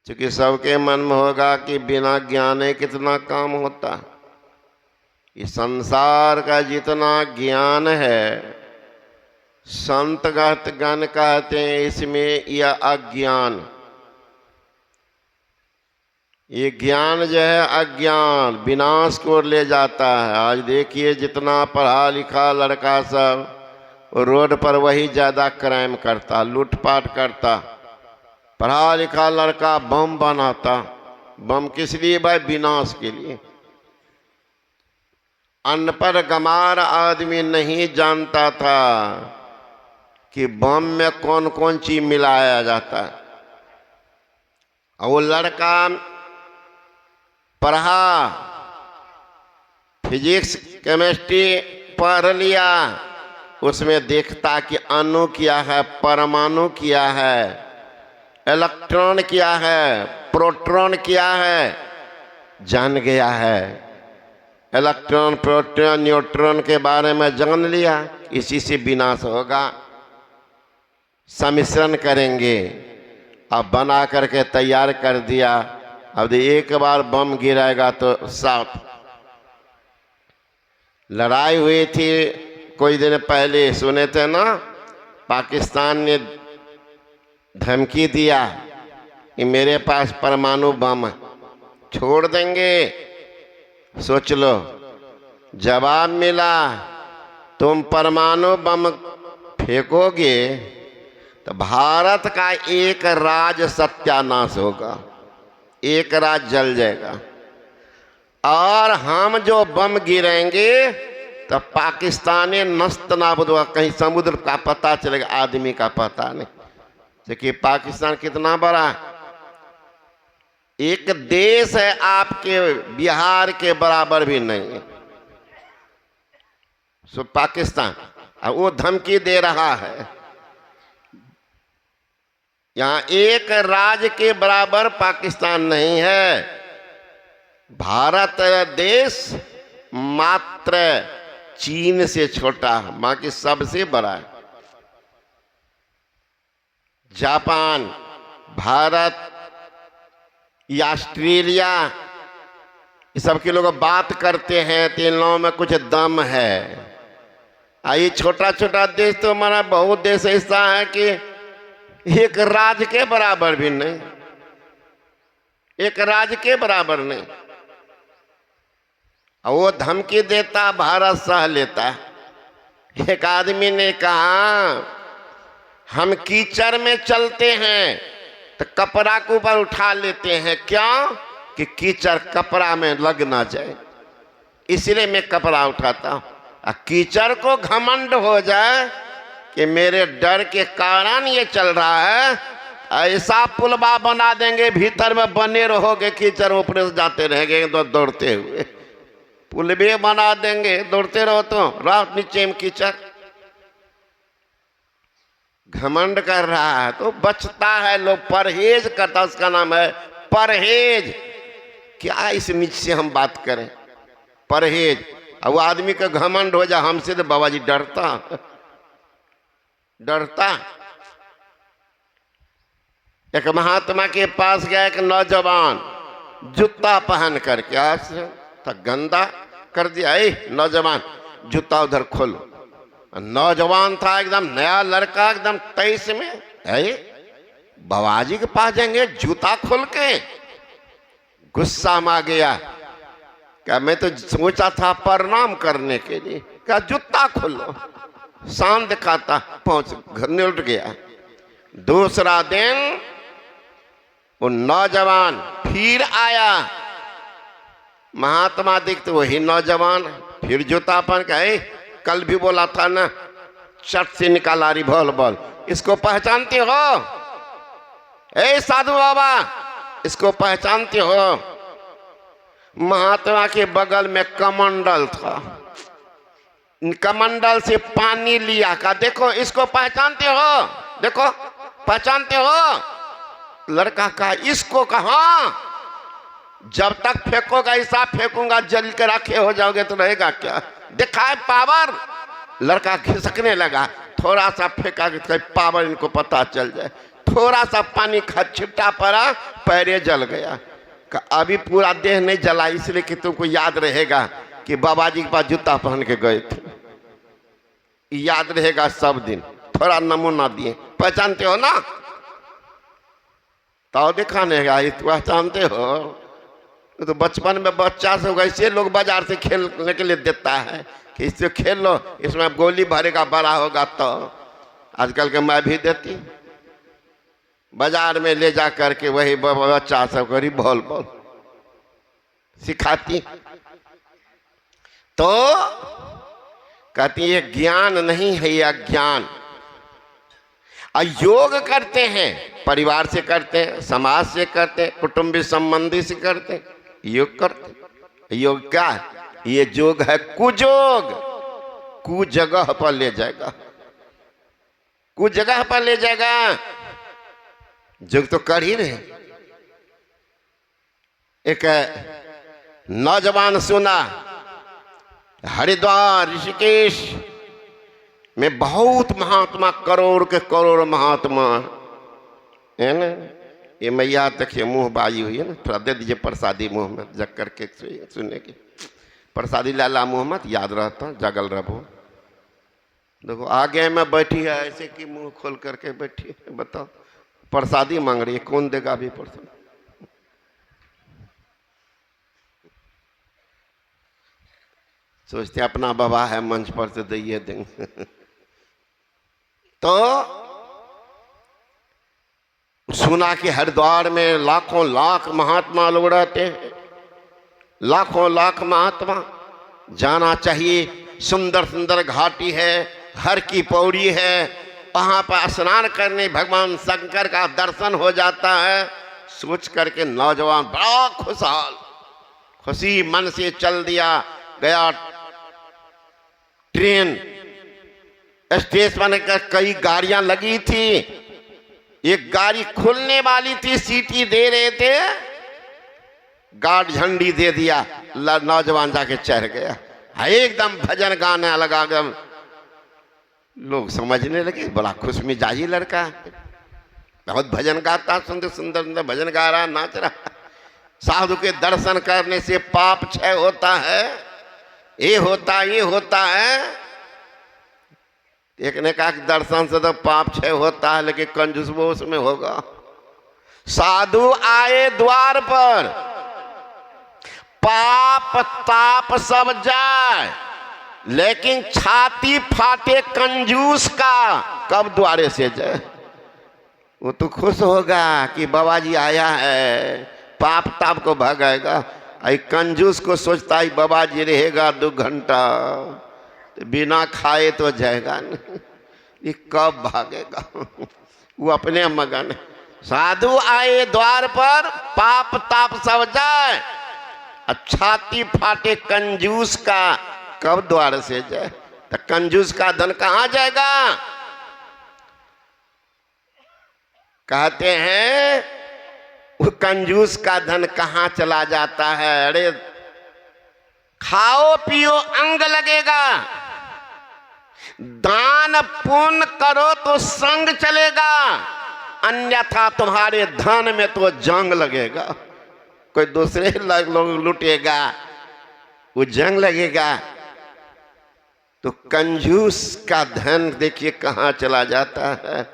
क्योंकि सबके मन में होगा कि बिना ज्ञाने कितना काम होता। इस संसार का जितना ज्ञान है, संत गण कहते हैं इसमें यह अज्ञान। ये ज्ञान जो है अज्ञान विनाश की ओर ले जाता है। आज देखिए जितना पढ़ा लिखा लड़का सब रोड पर वही ज्यादा क्राइम करता, लूटपाट करता। पढ़ा लिखा लड़का बम बनाता। बम किस लिए भाई? विनाश के लिए। अनपढ़ गंवार आदमी नहीं जानता था कि बम में कौन कौन चीज मिलाया जाता है। और वो लड़का पढ़ा, फिजिक्स केमिस्ट्री पढ़ लिया, उसमें देखता कि अणु क्या है, परमाणु क्या है, इलेक्ट्रॉन क्या है, प्रोटॉन क्या है, जान गया है। इलेक्ट्रॉन प्रोटॉन न्यूट्रॉन के बारे में जान लिया। इसी से विनाश होगा। सम्मिश्रण करेंगे, अब बना करके तैयार कर दिया। अब एक बार बम गिराएगा तो साफ। लड़ाई हुई थी कुछ दिन पहले, सुने थे ना? पाकिस्तान ने धमकी दिया कि मेरे पास परमाणु बम है, छोड़ देंगे। सोच लो, जवाब मिला तुम परमाणु बम फेंकोगे तो भारत का एक राज्य सत्यानाश होगा, एक राज्य जल जाएगा। और हम जो बम गिरेंगे तो पाकिस्तानी नस्त नाबूद होगा। कहीं समुद्र का पता चलेगा, आदमी का पता नहीं। देखिए पाकिस्तान कितना बड़ा एक देश है, आपके बिहार के बराबर भी नहीं है। सो पाकिस्तान अब वो धमकी दे रहा है, यहाँ एक राज्य के बराबर पाकिस्तान नहीं है। भारत देश मात्र चीन से छोटा, बाकी सबसे बड़ा है। जापान, भारत या ऑस्ट्रेलिया, ये सब के लोग बात करते हैं तो इन लोगों में कुछ दम है। ये छोटा छोटा देश तो हमारा बहुत देश ऐसा है कि एक राज्य के बराबर भी नहीं, एक राज्य के बराबर नहीं। और वो धमकी देता, भारत सह लेता। एक आदमी ने कहा हम कीचड़ में चलते हैं तो कपड़ा के ऊपर उठा लेते हैं, क्यों? कि कीचड़ कपड़ा में लग ना जाए, इसलिए मैं कपड़ा उठाता हूं। कीचड़ को घमंड हो जाए कि मेरे डर के कारण ये चल रहा है, ऐसा पुलबा बना देंगे, भीतर में बने रहोगे, कीचड़ ऊपर से जाते रहेंगे तो दौड़ते हुए। पुलबे बना देंगे, दौड़ते रहो तो रात नीचे में कीचड़। घमंड कर रहा है तो बचता है, लोग परहेज करता, उसका नाम है परहेज। क्या इस नीच से हम बात करें? परहेज। अब वो आदमी का घमंड हो जाए हमसे तो बाबा जी डरता डरता। एक महात्मा के पास गया एक नौजवान, जूता पहन करके, आज तक गंदा कर दिया। नौजवान जूता उधर खोलो। नौजवान था, एकदम नया लड़का, एकदम 23 में। बाबाजी के पास जाएंगे जूता खोल के? गुस्सा में आ गया। क्या मैं तो सोचा था प्रणाम करने के लिए, क्या जूता खोलो? शान दिखाता, पहुंच घर में उठ गया। दूसरा दिन वो नौजवान फिर आया। महात्मा दिखते वही नौजवान, फिर जूता पहन के, कल भी बोला था ना, चट से निकाला रिवॉल्वर, इसको पहचानते हो? साधु बाबा, इसको पहचानते हो? महात्मा के बगल में कमंडल था, कमंडल से पानी लिया, का देखो इसको पहचानते हो? देखो पहचानते हो? लड़का का इसको कहा, जब तक फेंकोगा ऐसा फेंकूंगा जल के रखे हो जाओगे तो रहेगा क्या? दिखाए पावर। लड़का खिसकने लगा, थोड़ा सा फेंका कि पावर इनको पता चल जाए। थोड़ा सा पानी का छिट्टा पड़ा, पैरे जल गया। अभी पूरा देह नहीं जला, इसलिए कि तुमको याद रहेगा कि बाबा जी के पास जूता पहन के गए थे, याद रहेगा सब दिन। थोड़ा नमूना दिए, पहचानते हो ना? तो दिखाने का पहचानते हो? तो बचपन में बच्चा से वैसे लोग बाजार से खेलने के लिए देता है कि इससे खेल लो, इसमें गोली भरेगा, बड़ा होगा तो। आजकल के मैं भी देती, बाजार में ले जा करके वही बच्चा सब करी बॉल बॉल सिखाती। तो कहती ये ज्ञान नहीं है, ये अज्ञान। योग करते हैं, परिवार से करते हैं, समाज से करते हैं, कुटुंबी संबंधी से करते हैं, योग करते। योग क्या है? ये योग है कुयोग, कु जगह पर ले जाएगा, कु जगह पर ले जाएगा। योग तो कर ही रहे। एक नौजवान सुना, हरिद्वार ऋषिकेश में बहुत महात्मा, करोड़ के करोड़ महात्मा है ना। ये मैया देखिए मुंह बाई हुई है ना, थोड़ा दे दीजिए प्रसादी मुंह में, जग करके सुनने की प्रसादी लाला मुंह मत, याद रहता, जगल रहो। देखो आगे में बैठी है ऐसे कि मुंह खोल करके बैठी है, बताओ प्रसादी मांग रही है, कौन देगा अभी प्रसाद? सोचते अपना बाबा है मंच पर से दइए देंगे। तो सुना कि हरिद्वार में लाखों लाख महात्मा लोग रहते हैं, लाखों लाख महात्मा। जाना चाहिए, सुंदर सुंदर घाटी है, हर की पौड़ी है, वहां पर स्नान करने भगवान शंकर का दर्शन हो जाता है। सोच करके नौजवान बड़ा खुशहाल, खुशी मन से चल दिया। गया ट्रेन स्टेशन पर, कई गाड़ियां लगी थी, एक गाड़ी खुलने वाली थी, सीटी दे रहे थे, गार्ड झंडी दे दिया, नौजवान जाके चढ़ गया। एकदम भजन गाने लगा, एकदम लोग समझने लगे बड़ा खुश मिजाजी लड़का, बहुत भजन गाता, सुंदर सुंदर सुंदर भजन गा रहा, नाच रहा। साधु के दर्शन करने से पाप क्षय होता है, ये होता है। एक ने कहा कि दर्शन से तो पाप क्षय होता है, लेकिन कंजूस वो उसमें होगा। साधु आए द्वार पर, पाप ताप सब जाए, लेकिन छाती फाटे कंजूस का कब द्वारे से जाए। वो तो खुश होगा कि बाबा जी आया है, पाप ताप को भगाएगा। आई कंजूस को सोचता है बाबा जी रहेगा 2 घंटा, तो बिना खाए तो जाएगा नहीं, ये कब भागेगा। वो अपने मगन। साधु आए द्वार पर, पाप ताप सब जाए, छाती फाटे कंजूस का कब द्वार से जाए। तो कंजूस का धन कहाँ जाएगा? कहते हैं वो कंजूस का धन कहाँ चला जाता है। अरे खाओ पियो अंग लगेगा, दान पुण्य करो तो संग चलेगा, अन्यथा तुम्हारे धन में तो जंग लगेगा। कोई दूसरे लोग लुटेगा, वो जंग लगेगा। तो कंजूस का धन देखिए कहाँ चला जाता है।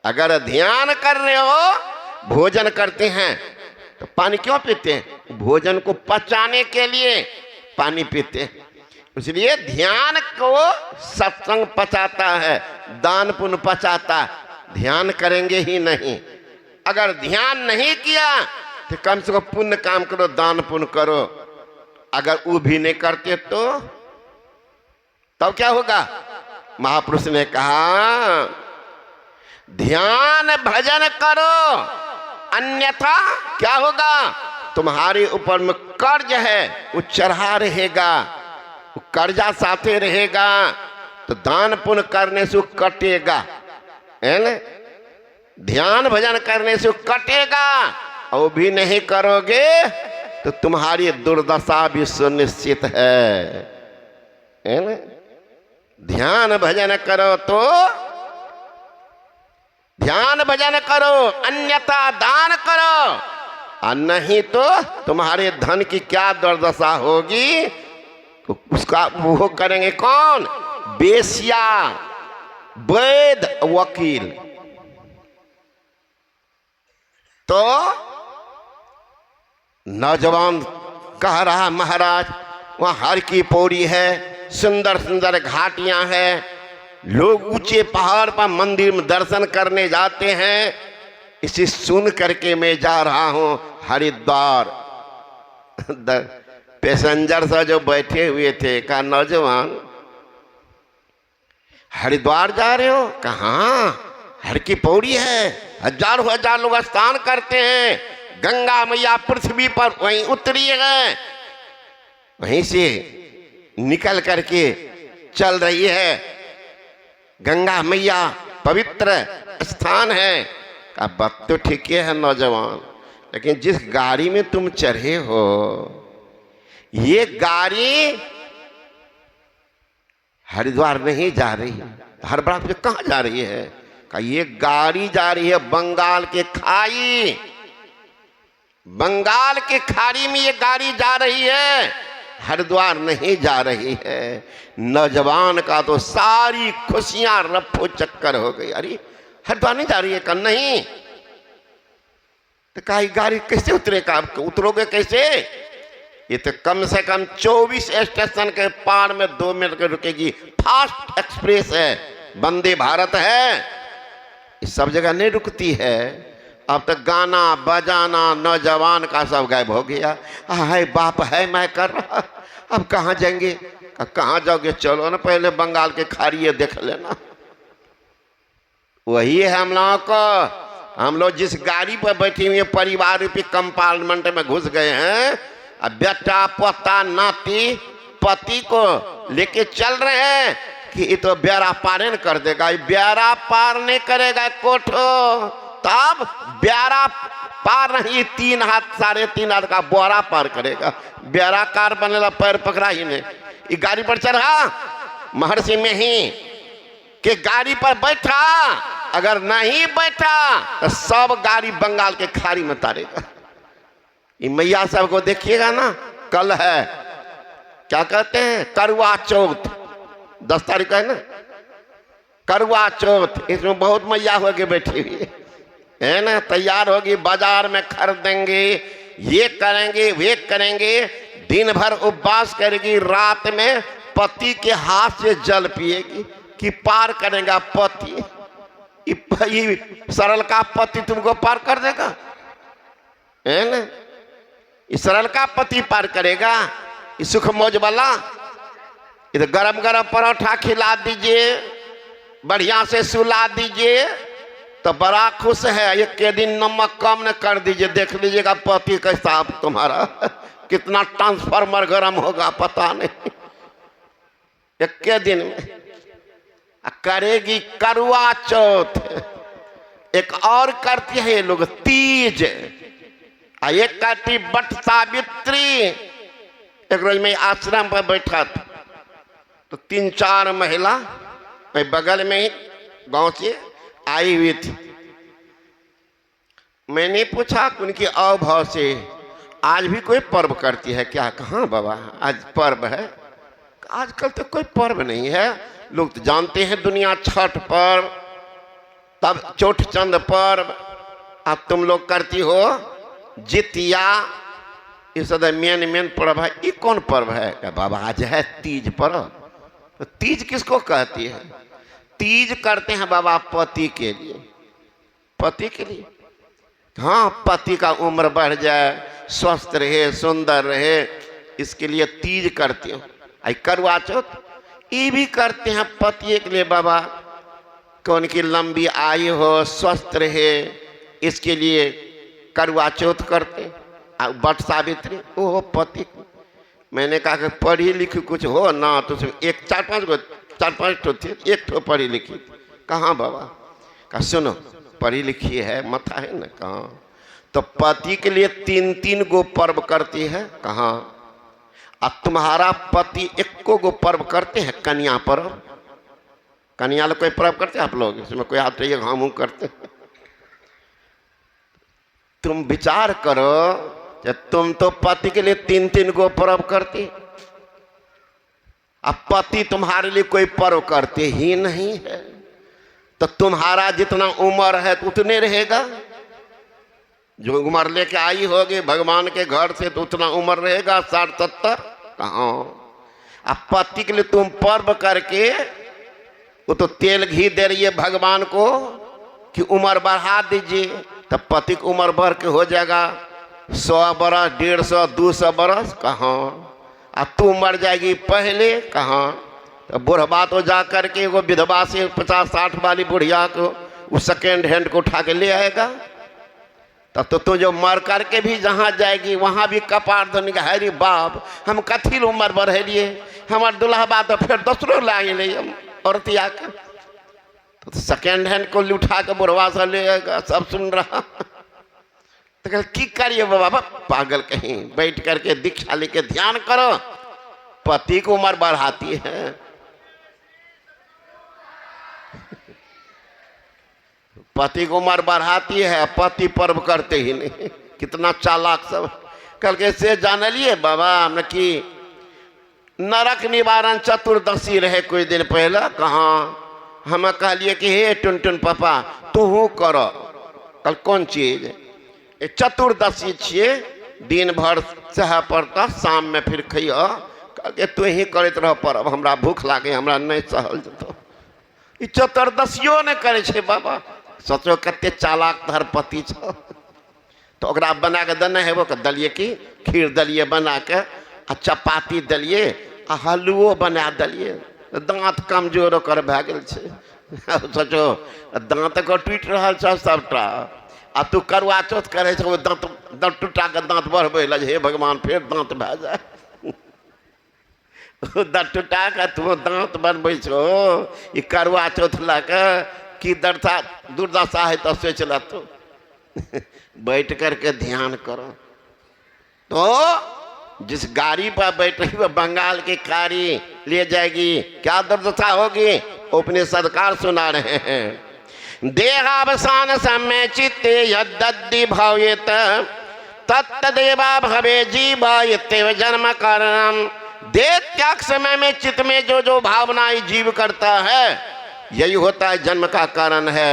अगर ध्यान कर रहे हो, भोजन करते हैं तो पानी क्यों पीते हैं? भोजन को पचाने के लिए पानी पीते हैं। इसलिए ध्यान को सत्संग पचाता है, दान पुण्य पचाता है। ध्यान करेंगे ही नहीं, अगर ध्यान नहीं किया तो कम से कम पुण्य काम करो, दान पुण्य करो। अगर वो भी नहीं करते तो तब क्या होगा? महापुरुष ने कहा ध्यान भजन करो, अन्यथा क्या होगा? तुम्हारे ऊपर में कर्ज है वो चढ़ा रहेगा, वो कर्जा साथे रहेगा, तो दान पुण्य करने से वो कटेगा, है ना? ध्यान भजन करने से वो कटेगा, और वो भी नहीं करोगे तो तुम्हारी दुर्दशा भी सुनिश्चित है ना? ध्यान भजन करो तो ध्यान भजन करो, अन्यथा दान करो, और नहीं तो तुम्हारे धन की क्या दुर्दशा होगी। तो उसका वो करेंगे कौन? बेश्या, वैद, वकील। तो नौजवान कह रहा महाराज वहां हर की पौड़ी है, सुंदर सुंदर घाटियां हैं, लोग ऊंचे पहाड़ पर मंदिर में दर्शन करने जाते हैं। इसे सुन करके मैं जा रहा हूं हरिद्वार। पैसेंजर से जो बैठे हुए थे कहा, नौजवान हरिद्वार जा रहे हो? कहाँ? हर की पौड़ी है, हजारों हजार लोग स्नान करते हैं, गंगा मैया पृथ्वी पर वहीं उतरी है, वहीं से निकल करके चल रही है, गंगा मैया पवित्र स्थान है। का बात तो ठीक है नौजवान, लेकिन जिस गाड़ी में तुम चढ़े हो ये गाड़ी हरिद्वार नहीं जा रही, हर बार कहाँ जा रही है? का ये गाड़ी जा रही है बंगाल के खाई, बंगाल के खाड़ी में ये गाड़ी जा रही है, हरिद्वार नहीं जा रही है। नौजवान का तो सारी खुशियां रफो चक्कर हो गई। अरे हरिद्वार नहीं जा रही है? कल नहीं। तो कहा गाड़ी कैसे उतरेगा? उतरोगे कैसे? ये तो कम से कम 24 स्टेशन के पार में 2 मिनट के रुकेगी, फास्ट एक्सप्रेस है, वंदे भारत है, इस सब जगह नहीं रुकती है। अब तक गाना बजाना नौजवान का सब गायब हो गया। हाय बाप है मैं कर रहा, अब कहाँ जाएंगे? कहाँ जाओगे? चलो ना पहले बंगाल के खाड़ी देख लेना। वही है हम लोगों को, हम लोग जिस गाड़ी पर बैठे हुए परिवार रूपी कंपार्टमेंट में घुस गए हैं, अब बेटा पोता नाती पति को लेके चल रहे हैं कि ये तो बेड़ा पार नहीं कर देगा, ये बेड़ा पार नहीं करेगा कोठो, तब बेड़ा पार नहीं 3 हाथ 3.5 हाथ का बोरा पार करेगा। बेड़ा कार बनेला पैर पकड़ा ही नहीं। ये गाड़ी पर चढ़ा महर्षि में ही कि गाड़ी पर बैठा, अगर नहीं बैठा तो सब गाड़ी बंगाल के खाड़ी में तारेगा। ये मैया साहब को देखिएगा ना, कल है क्या कहते हैं करवा चौथ, 10 तारीख है ना करवा चौथ, इसमें बहुत मैया होके बैठी हुई है ना, तैयार होगी, बाजार में खरीदेंगे, ये करेंगे वे करेंगे, दिन भर उपवास करेगी, रात में पति के हाथ से जल पिएगी कि पार करेगा पति। ये सरल का पति तुमको पार कर देगा, है ना? ये सरल का पति पार करेगा? ये सुख मौज वाला इधर गरम गरम परोठा खिला दीजिए, बढ़िया से सुला दीजिए तो बड़ा खुश है। एक के दिन नमक कम न कर दीजिए, देख लीजिएगा पति कैसा आप तुम्हारा कितना ट्रांसफार्मर गरम होगा पता नहीं। एक के दिन में करेगी करवा चौथ, एक और करती है ये लोग तीज, एक करती बट सावित्री। एक रोज मैं आश्रम पर बैठा था तो 3-4 महिला मैं बगल में ही गांव से आई हुई थी। मैंने पूछा उनके अवभाव से, आज भी कोई पर्व करती है क्या? कहाँ बाबा आज पर्व है? आजकल तो कोई पर्व नहीं है, लोग तो जानते हैं दुनिया छठ पर्व, तब चौठ चंद पर्व, अब तुम लोग करती हो जितिया, ये सब मेन पर्व है। ये कौन पर्व है? बाबा आज है तीज पर्व। तो तीज किसको कहती है? तीज करते हैं बाबा पति के लिए, पति के लिए। हाँ, पति का उम्र बढ़ जाए, स्वस्थ रहे, सुंदर रहे, इसके लिए तीज करते हो। आई करवा चौथ ये भी करते हैं पति के लिए बाबा, कौन की लंबी आयु हो, स्वस्थ रहे, इसके लिए करवा चौथ करते। बट सावित्री वो पति। मैंने कहा कि पढ़ी लिखी कुछ हो ना, तो एक 4-5 ठो थे, एक ठो पढ़ी लिखी। कहाँ बाबा? कहा सुनो पढ़ी लिखी है, मथा है ना। कहाँ? तो पति के लिए 3-3 गो पर्व करती है। कहाँ? अब तुम्हारा पति 1 गो पर्व करते हैं, कन्या पर्व। कन्या लोग कोई पर्व करते हैं आप लोग? इसमें कोई आते हैं हम करते हैं? तुम विचार करो, जब तुम तो पति के लिए 3-3 गो पर्व करती, अब पति तुम्हारे लिए कोई पर्व करते ही नहीं है, तो तुम्हारा जितना उम्र है तो उतने रहेगा। जो उम्र लेके आई होगी भगवान के घर से तो उतना उम्र रहेगा, 60-70 कहाँ। अब पति के लिए तुम पर्व करके वो तो तेल घी दे रही है भगवान को कि उम्र बढ़ा दीजिए, तब पति की उम्र बढ़ के हो जाएगा 100 बरस, 150, 200 बरस कहाँ। अब तू मर जाएगी पहले कहाँ। तो बुढ़वा तो जा करके वो विधवा से 50-60 वाली बुढ़िया को वो सेकेंड हैंड को उठा के ले आएगा। तब तो तू जो मर करके भी जहाँ जाएगी वहाँ भी कपार धोने का है रे बाप, हम कथी उम्र बढ़ेलिए, हमार दुल्हा बात तो फिर दूसरों लाए ले औरतिया के। तो सेकेंड हैंड को उठा के बुढ़वा से ले आएगा, सब सुन रहा। तो कल की करिए बाबा, पागल कहीं, बैठ करके दीक्षा लेके ध्यान करो, पति को उम्र बढ़ाती है। पति को उम्र बढ़ाती है, पति पर्व करते ही नहीं। कितना चालाक सब। कल के से जान लिए बाबा हमने कि नरक निवारण चतुर्दशी रहे कुछ दिन पहले, कहाँ हम कहलिए कि हे टुन पापा तू करो। कल कौन चीज चतुर्दशी छिए, दिन भर सह पड़ता, शाम में फिर खइया। कल के तू ही करते रह पर्व, हमरा भूख लागे, हमरा नहीं सहल जतो। ई चतुर्दशियो ने करे छे बाबा। सोचो कते चालाक धर पति छो। तो ओकरा बना के देना है वो दलिए की खीर दलिए बना के, चपाती दलिए आ हलुओ बना दलिए। दांत कमजोर कर भए गेल छे। सोचो दांत को टूट रहा छ सबटा, आ तू करुआ चौथ करे छो, दांत टूटा के दांत बढ़बे लगे, हे भगवान फिर दांत भए जाए। दांत टूटा के तू दांत बनबै छो, ई करुआ चौथ ला के की दुर्दशा है तो सोच ला। तो बैठ करके ध्यान करो। तो जिस गाड़ी पर बैठ रही वो बंगाल की कारी ले जाएगी, क्या दुर्दशा होगी, अपने सदकार सुना रहे हैं। देहावसान समय चित्ते यद्दि भावेत तत्तदेवा भवे जीवायते जन्म कारणम। देह त्याग समय में चित्त में जो जो भावनाएं जीव करता है, यही होता है जन्म का कारण है,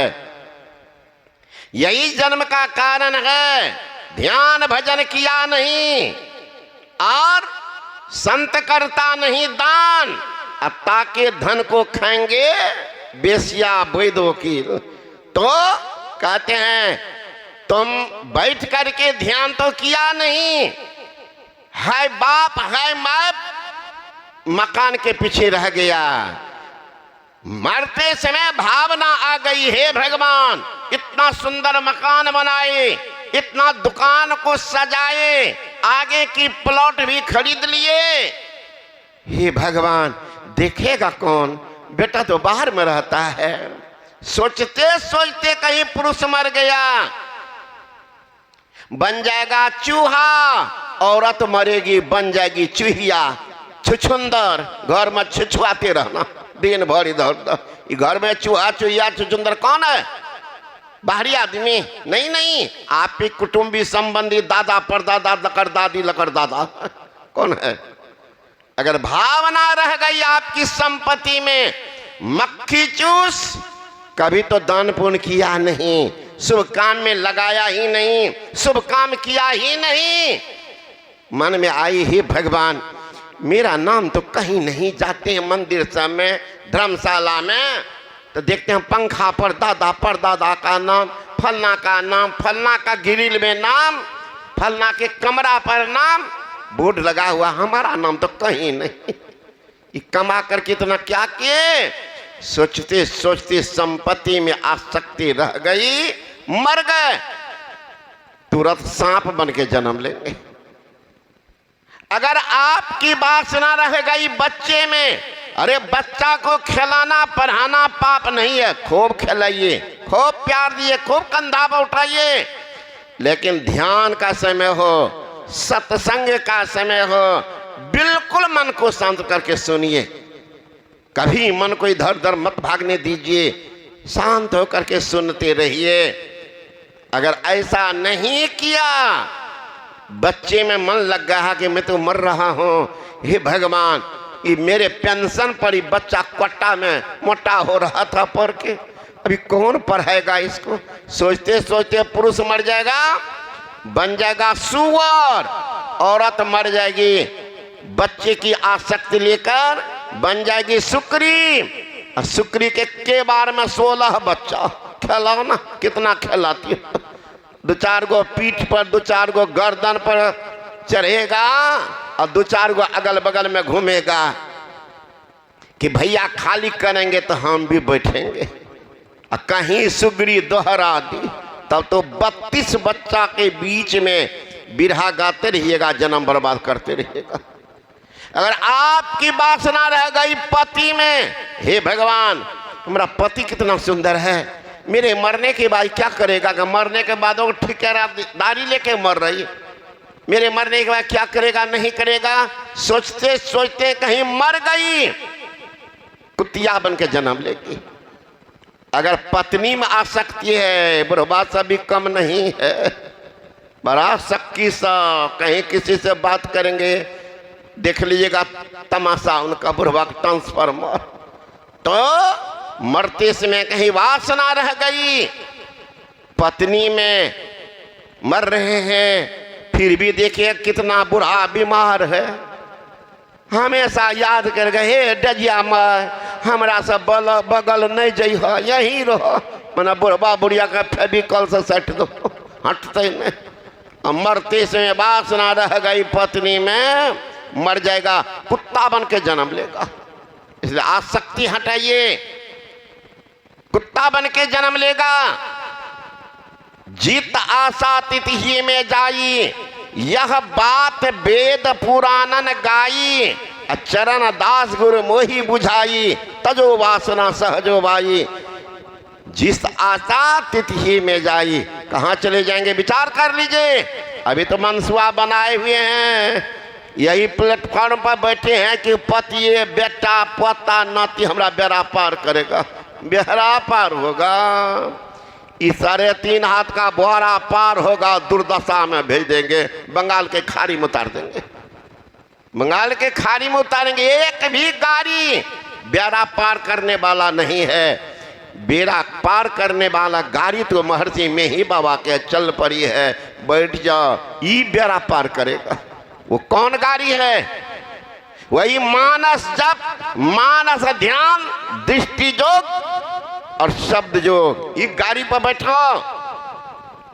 यही जन्म का कारण है। ध्यान भजन किया नहीं और संत करता नहीं दान, अत्ता के धन को खाएंगे बेसिया वैदों की। तो कहते हैं तुम बैठ करके ध्यान तो किया नहीं, है बाप है माँ मकान के पीछे रह गया। मरते समय भावना आ गई, हे भगवान इतना सुंदर मकान बनाए, इतना दुकान को सजाए, आगे की प्लॉट भी खरीद लिए, हे भगवान देखेगा कौन, बेटा तो बाहर में रहता है। सोचते सोचते कहीं पुरुष मर गया, बन जाएगा चूहा, औरत मरेगी बन जाएगी चूहिया, छुछुंदर। घर में छुछुआते रहना दिन भर इधर उधर। घर में चूहा चूहिया छुछुंदर कौन है, बाहरी आदमी नहीं, नहीं आपके कुटुंबी संबंधी, दादा परदादा लकर दादी लकर दादा कौन है। अगर भावना रह गई आपकी संपत्ति में, मक्खी चूस, कभी तो दान पुण्य किया नहीं, शुभ काम में लगाया ही नहीं, शुभ काम किया ही नहीं, मन में आई ही भगवान मेरा नाम तो कहीं नहीं जाते हैं मंदिर सब में, धर्मशाला में तो देखते हैं पंखा पर दादा परदादा का नाम, फलना का नाम, फलना का ग्रिल में नाम, फलना के कमरा पर नाम, बोर्ड लगा हुआ, हमारा नाम तो कहीं नहीं। ये कमा कर कितना क्या किए, सोचते सोचते संपत्ति में आसक्ति रह गई, मर गए, तुरंत सांप बन के जन्म लेंगे। अगर आपकी वासना रह गई बच्चे में, अरे बच्चा को खिलाना पढ़ाना पाप नहीं है, खूब खिलाइए, खूब प्यार दिए, खूब कंधा पर उठाइए, लेकिन ध्यान का समय हो, सत्संग का समय हो, बिल्कुल मन को शांत करके सुनिए। कभी मन को इधर उधर मत भागने दीजिए, शांत होकर के सुनते रहिए। अगर ऐसा नहीं किया, बच्चे में मन लग गया है कि मैं तो मर रहा हूं, हे भगवान, ये मेरे पेंशन पर ही बच्चा क्वाटा में मोटा हो रहा था पढ़ के, अभी कौन पढ़ाएगा इसको। सोचते सोचते पुरुष मर जाएगा, बन जाएगा सुअर, औरत मर जाएगी बच्चे की आसक्ति लेकर बन जाएगी सुकरी, और सुकरी के बार में 16 बच्चा। खिलाओ ना, कितना खिलाती हो। 2-4 गो पीठ पर, 2-4 गो गर्दन पर चढ़ेगा और 2-4 गो अगल बगल में घूमेगा कि भैया खाली करेंगे तो हम भी बैठेंगे। और कहीं सुगरी दोहरा दी तब तो 32 बच्चा के बीच में बिरहा गाते रहिएगा, जन्म बर्बाद करते रहिएगा। अगर आपकी वासना रह गई पति में, हे भगवान हमारा पति कितना सुंदर है, मेरे मरने के बाद क्या करेगा, कि मरने के बाद वो ठेकेदारी लेके मर रही, मेरे मरने के बाद क्या करेगा नहीं करेगा, सोचते सोचते कहीं मर गई, कुतिया बन के जन्म लेगी। अगर पत्नी में आसक्ति है, बुढ़वा सा भी कम नहीं है, बड़ा शक्की सा, कहीं किसी से बात करेंगे देख लीजिएगा तमाशा उनका, बुढ़वा का ट्रांसफार्मर। तो मरते समय कहीं वासना रह गई, पत्नी में मर रहे हैं, फिर भी देखिए कितना बुढ़ा बीमार है, हमेशा याद कर गए डजिया माँ हमरा से बगल नहीं जइह, यहीं रहो, मना बुढ़वा बुढ़िया का फेविकॉल से सट दो, हटते नहीं। मरते समय वासना रह गई पत्नी में, मर जाएगा, कुत्ता बन के जन्म लेगा। इसलिए आसक्ति हटाइए, कुत्ता बन के जन्म लेगा। जीत आशा तिथि में जाई, यह बात वेद पुराणन गाई, चरण दास गुरु मोही बुझाई, तजो वासना सहजो बाई। जिस आशा तिथि में जाई, कहाँ चले जाएंगे विचार कर लीजिए। अभी तो मनसुआ बनाए हुए हैं, यही प्लेटफॉर्म पर बैठे हैं कि पति बेटा पोता नाती हमरा बेड़ा पार करेगा, बेड़ा पार होगा, इस 3.5 हाथ का बोरा पार होगा, दुर्दशा में भेज देंगे, बंगाल के खाड़ी में उतार देंगे, बंगाल के खाड़ी में उतारेंगे। एक भी गाड़ी बेड़ा पार करने वाला नहीं है, बेड़ा पार करने वाला गाड़ी तो महर्षि में ही बाबा के चल पड़ी है, बैठ जाओ, ये बेड़ा पार करेगा। वो कौन गाड़ी है? वही मानस जप, मानस ध्यान, दृष्टि योग और शब्द योग, ये गाड़ी पर बैठो,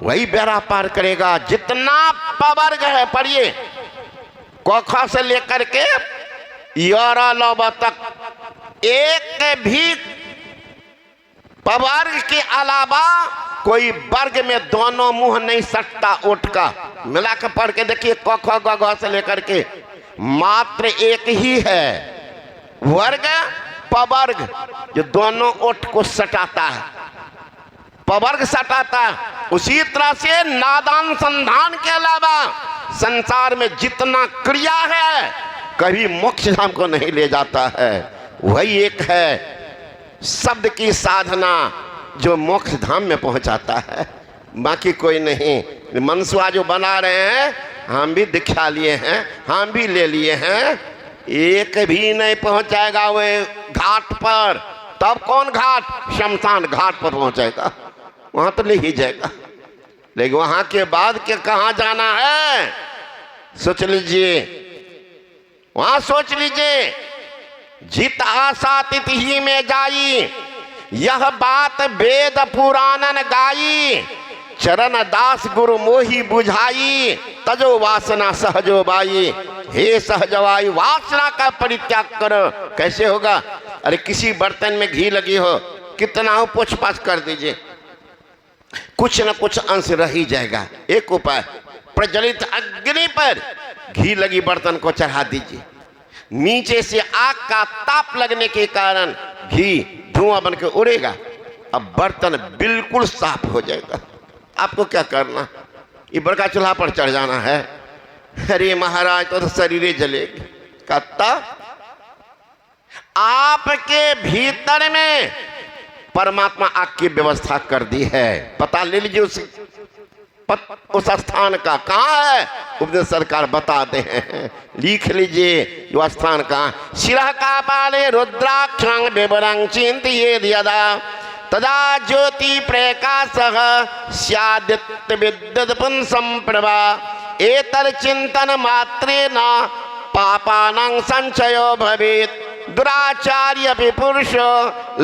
वही बेड़ा पार करेगा। जितना पवर्ग है पढ़िए, कोखा से लेकर के यारा लौबा तक, एक भी पवर्ग के अलावा कोई वर्ग में दोनों मुंह नहीं सटता, ओठ का मिला के पढ़ के देखिए, क ख ग घ से लेकर के मात्र एक ही है वर्ग, पवर्ग, जो दोनों ओठ को सटाता है, पवर्ग सटाता है। उसी तरह से नादान संधान के अलावा संसार में जितना क्रिया है कभी मोक्ष धाम को नहीं ले जाता है, वही एक है शब्द की साधना जो मोक्ष धाम में पहुंचाता है, बाकी कोई नहीं। मनसुआ जो बना रहे हैं हम भी दिखा लिए हैं, हम भी ले लिए हैं, एक भी नहीं पहुंचाएगा वे घाट पर। तब कौन घाट? शमशान घाट पर पहुंचाएगा, वहां तो ले ही जाएगा, लेकिन वहां के बाद के कहां जाना है सोच लीजिए, वहां सोच लीजिए। जित आशा तिथि में जाई, यह बात वेद पुराणन गाई, चरण दास गुरु मोही बुझाई, तजो वासना सहजो बाई। हे सहजवाई, वासना का परित्याग करो। कैसे होगा? अरे किसी बर्तन में घी लगी हो, कितना हो पोछ पाछ कर दीजिए, कुछ न कुछ अंश रह ही जाएगा। एक उपाय, प्रज्वलित अग्नि पर घी लगी बर्तन को चढ़ा दीजिए, नीचे से आग का ताप लगने के कारण घी धुआं बन के उड़ेगा, अब बर्तन बिल्कुल साफ हो जाएगा। आपको क्या करना, ये बड़का चूल्हा पर चढ़ जाना है। अरे महाराज तो शरीर जलेगी। कहता आपके भीतर में परमात्मा आग की व्यवस्था कर दी है, पता ले लीजिए उस स्थान का कहाँ है? उपदेश सरकार बताते हैं, लिख लीजिए जो स्थान कहाँ। शिरः कापाले रुद्राक्षं विवरं चिन्तयेद् यदा तदा ज्योति प्रकाशः स्यादित्य विद्युत् पुंसं प्रभा एतच्चिन्तन मात्रेण पापानां संचयो भवेत् दुराचार्य पुरुषो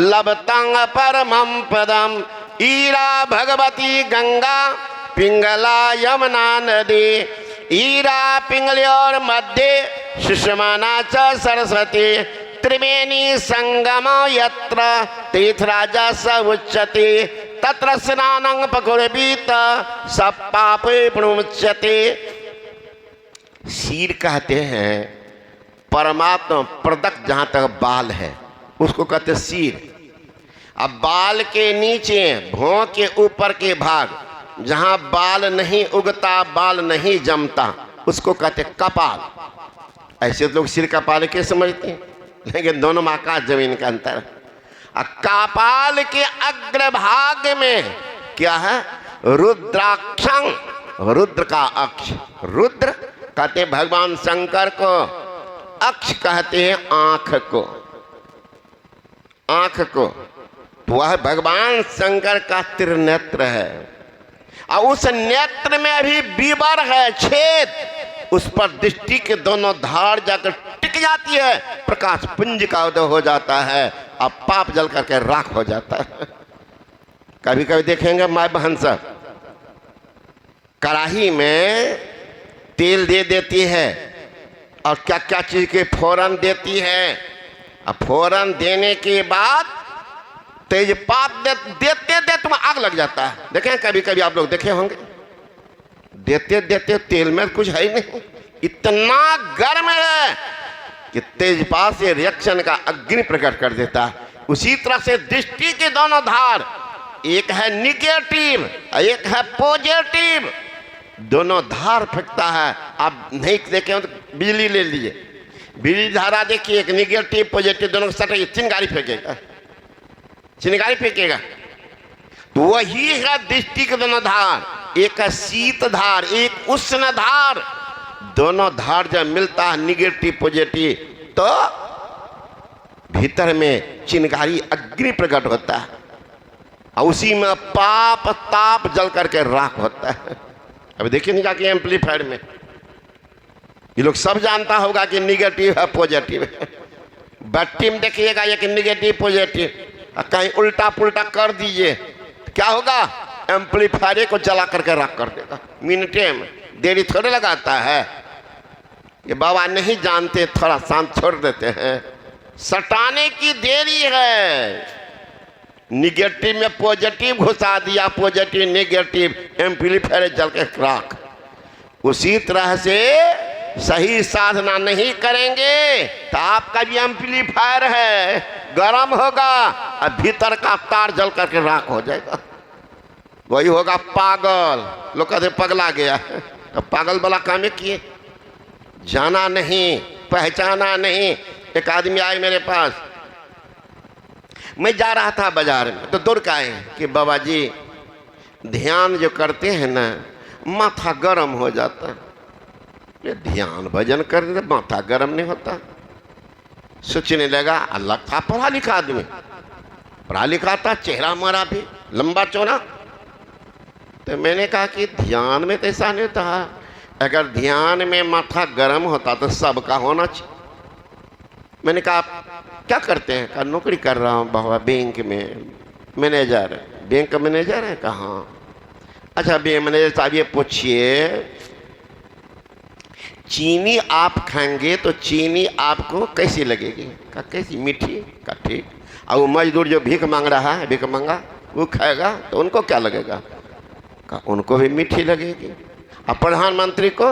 लभतं परमं पदम् ईरा भगवती गंगा पिंगला यमुना नदी ईरा पिंगलोर मध्य सुषमाना च सरस्वती त्रिवेणी संगम यत्र तीर्थराजा स उच्यते तत्र स्नानं पकुर्वीत सब पापे प्रणुमुच्यते। शीर कहते हैं परमात्मा प्रदक जहाँ तक बाल है उसको कहते शीर। अब बाल के नीचे भौं के ऊपर के भाग जहाँ बाल नहीं उगता, बाल नहीं जमता, उसको कहते कपाल। ऐसे लोग सिर कपाल के समझते हैं, लेकिन दोनों में आकाश जमीन का अंतर। कपाल के अग्रभाग में क्या है? रुद्राक्षं, रुद्र का अक्ष। रुद्र कहते भगवान शंकर को, अक्ष कहते हैं आंख को। आंख को वह भगवान शंकर का त्रिनेत्र है और उस नेत्र में अभी बीबर है, छेद। उस पर दृष्टि के दोनों धार जाकर टिक जाती है, प्रकाश पुंज का उदय हो जाता है और पाप जल करके राख हो जाता है। कभी कभी देखेंगे माँ बहन सब कढ़ाई में तेल दे देती है और क्या क्या चीज के फोरन देती है, और फोरन देने के बाद तेजपात देते देते में आग लग जाता है। देखें कभी कभी आप लोग देखे होंगे, देते देते तेल में कुछ है ही नहीं, इतना गर्म है कि तेजपात से रिएक्शन का अग्नि प्रकट कर देता है। उसी तरह से दृष्टि के दोनों धार, एक है निगेटिव एक है पॉजिटिव, दोनों धार फेंकता है। आप नहीं देखे तो बिजली ले लीजिए, बिजली धारा देखिए, एक निगेटिव पॉजिटिव दोनों के सटे चिंगारी फेंकेगा, चिंगारी फेंकेगा। तो वही है दृष्टि के दोनों धार, एक है शीत धार एक उष्ण धार। दोनों धार जब मिलता है निगेटिव पॉजिटिव, तो भीतर में चिंगारी अग्नि प्रकट होता है और उसी में पाप ताप जल करके राख होता है। अभी देखिए नहीं जाके एम्पलीफायर में, ये लोग सब जानता होगा कि निगेटिव है पॉजिटिव है। बैटरी में देखिएगा एक निगेटिव पॉजिटिव, कहीं उल्टा पुल्टा कर दीजिए क्या होगा? एम्पलीफायर को जला करके राख कर देगा, मिनटे में, देरी थोड़े लगाता है। ये बाबा नहीं जानते, थोड़ा शांत छोड़ देते हैं, सटाने की देरी है। निगेटिव में पॉजिटिव घुसा दिया, पॉजिटिव निगेटिव, एम्पलीफायर जल के राख। उसी तरह से सही साधना नहीं करेंगे तो आपका भी एम्पलीफायर है, गर्म होगा और भीतर का तार जल करके राख हो जाएगा। वही होगा पागल। लोग कहते पगला गया, तो पागल वाला काम किए, जाना नहीं, पहचाना नहीं। एक आदमी आए मेरे पास, मैं जा रहा था बाजार में, तो दौड़ के आए कि बाबा जी ध्यान जो करते हैं ना माथा गर्म हो जाता है। ध्यान भजन करने से माथा गर्म नहीं होता। सोचने लगा अल्लाह था पढ़ा लिखा आदमी, पढ़ा लिखा था, चेहरा मारा भी लंबा चौड़ा। तो मैंने कहा कि ध्यान में तो ऐसा नहीं होता, अगर ध्यान में माथा गर्म होता तो सबका होना चाहिए। मैंने कहा आप क्या करते हैं? कहा नौकरी कर रहा हूँ बाबा, बैंक में मैनेजर। बैंक का मैनेजर है? कहाँ? अच्छा बैंक मैनेजर साहब ये पूछिए, चीनी आप खाएंगे तो चीनी आपको कैसी लगेगी? कहा कैसी? मीठी। कहा ठीक। और वो मजदूर जो भीख मांग रहा है, भीख मांगा, वो खाएगा तो उनको क्या लगेगा? कहा उनको भी मीठी लगेगी। और प्रधानमंत्री को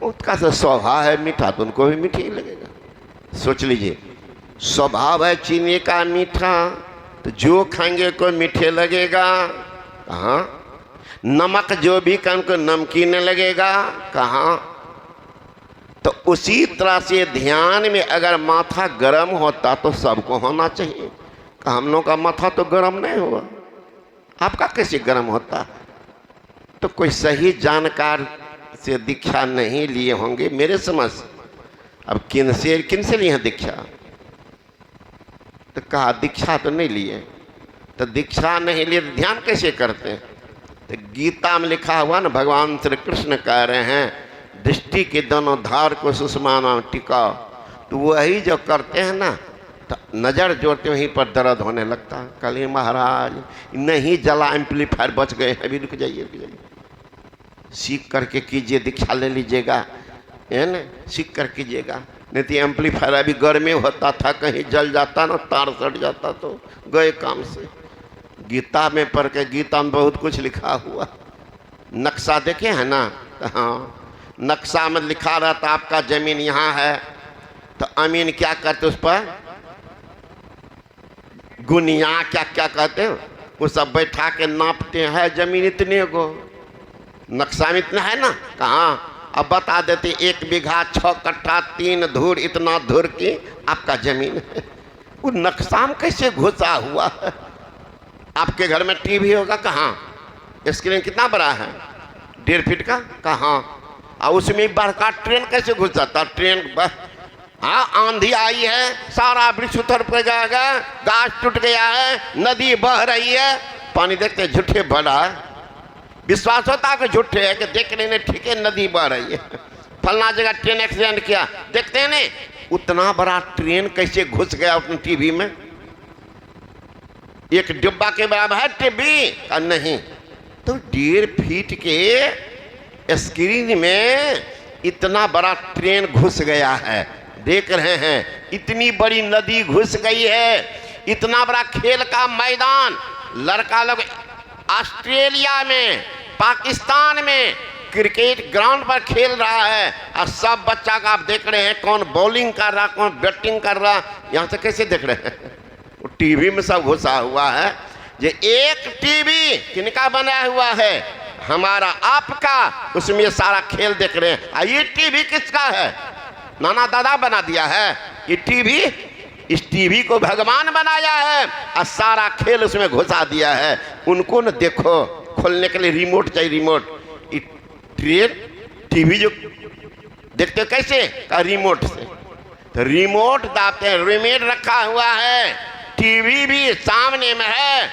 उसका तो स्वभाव है मीठा, तो उनको भी मीठी लगेगा। सोच लीजिए, स्वभाव है चीनी का मीठा, तो जो खाएंगे को मीठे लगेगा। कहाँ? नमक जो भी खाएं उनको नमकीन लगेगा। कहाँ? तो उसी तरह से ध्यान में अगर माथा गर्म होता तो सबको होना चाहिए। हम लोग का माथा तो गर्म नहीं हुआ, आपका कैसे गर्म होता? तो कोई सही जानकार से दीक्षा नहीं लिए होंगे मेरे समझ। अब किन से लिए हैं दीक्षा? तो कहा दीक्षा तो नहीं लिए, तो दीक्षा नहीं लिए तो ध्यान कैसे करते हैं? तो गीता में लिखा हुआ ना, भगवान श्री कृष्ण कह रहे हैं दृष्टि के दोनों धार को सुषमाना टिकाओ। तो वही जो करते हैं ना, तो नज़र जोड़ते वहीं पर दर्द होने लगता है। कल महाराज नहीं जला, एम्पलीफायर बच गए, अभी रुक जाइए सीख करके कीजिए, दीक्षा ले लीजिएगा, है ना, सीख कर कीजिएगा। नहीं तो एम्पलीफायर अभी गर्मी होता था, कहीं जल जाता ना, तार सट जाता तो गए काम से। गीता में पढ़ के, गीता में बहुत कुछ लिखा हुआ, नक्शा देखे है ना? हाँ, नक्शा में लिखा रहता आपका जमीन यहाँ है, तो अमीन क्या करते उस पर गुनिया क्या क्या कहते हैं, वो सब बैठा के नापते हैं जमीन इतने को, नक्शा में इतना है ना, कहाँ अब बता देते 1 बीघा 6 कट्ठा 3 धूर, इतना धूर की आपका जमीन है। वो नक्शा में कैसे घुसा हुआ है? आपके घर में टीवी होगा, कहाँ स्क्रीन कितना बड़ा है, 1.5 फीट का, कहाँ? और उसमें बड़का ट्रेन कैसे घुस जाता? ट्रेन हाँ, आंधी आई है, सारा वृक्ष उतर पर जाएगा, गाछ टूट गया है, नदी बह रही है, पानी देखते झूठे भरा है, विश्वास होता है कि झूठे है, कि देख रहे ठीक है नदी बह रही है, फलना जगह ट्रेन एक्सीडेंट किया, देखते हैं नहीं उतना बड़ा ट्रेन कैसे घुस गया अपनी टीवी में? एक डिब्बा के बराबर है टीवी का नहीं, तो 1.5 फीट के स्क्रीन में इतना बड़ा ट्रेन घुस गया है, देख रहे हैं। इतनी बड़ी नदी घुस गई है, इतना बड़ा खेल का मैदान, लड़का लोग ऑस्ट्रेलिया में, पाकिस्तान में क्रिकेट ग्राउंड पर खेल रहा है, और सब बच्चा का आप देख रहे हैं, कौन बॉलिंग कर रहा, कौन बैटिंग कर रहा, यहाँ से कैसे देख रहे हैं? टीवी में सब घुसा हुआ है। ये एक टीवी किनका बना हुआ है? हमारा, आपका, उसमें सारा खेल देख रहे हैं। और ये टीवी किसका है? नाना दादा बना दिया है ये टीवी, इस टीवी को भगवान बनाया है और सारा खेल उसमें घुसा दिया है। उनको न देखो, खोलने के लिए रिमोट चाहिए, रिमोट। ट्रेन टीवी जो देखते हो कैसे का रिमोट से, तो रिमोट दाबते हैं, रिमोट रखा हुआ है, टीवी भी सामने में है,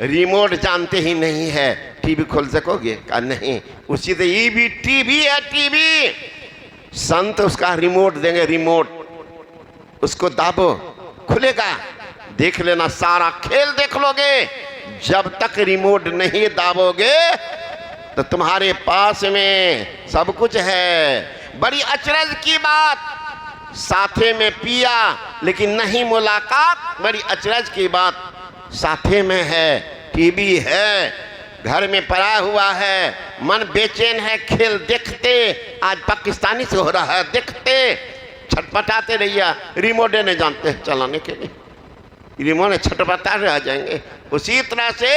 रिमोट जानते ही नहीं है, टीवी खोल सकोगे का नहीं? उसी से ये भी टीवी है, टीवी संत उसका रिमोट देंगे, रिमोट उसको दाबो खुलेगा, देख लेना, सारा खेल देख लोगे। जब तक रिमोट नहीं दाबोगे तो तुम्हारे पास में सब कुछ है। बड़ी अचरज की बात, साथे में पिया लेकिन नहीं मुलाकात, बड़ी अचरज की बात। साथे में है, टीवी है, घर में पड़ा हुआ है, मन बेचैन है, खेल देखते, आज पाकिस्तानी से हो रहा है, देखते छटपटाते रहिए, रिमोट नहीं जानते चलाने के लिए, रिमोट छटपटा रह जाएंगे। उसी तरह से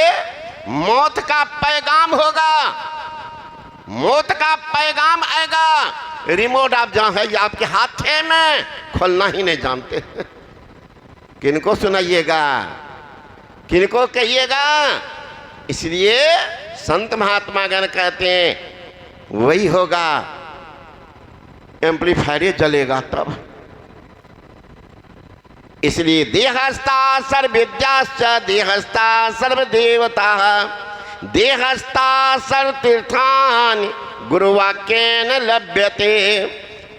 मौत का पैगाम होगा, मौत का पैगाम आएगा, रिमोट आप जहाँ है आपके हाथे में, खोलना ही नहीं जानते। किनको सुनाइएगा, किनको कहिएगा? इसलिए संत महात्मा गण कहते हैं वही होगा, एम्पलीफायर जलेगा तब। इसलिए देहस्था सर्वविद्याश्च देहस्था सर्वदेवता देहस्था सर्वतीर्थानि गुरुवाक्येन लभ्यते।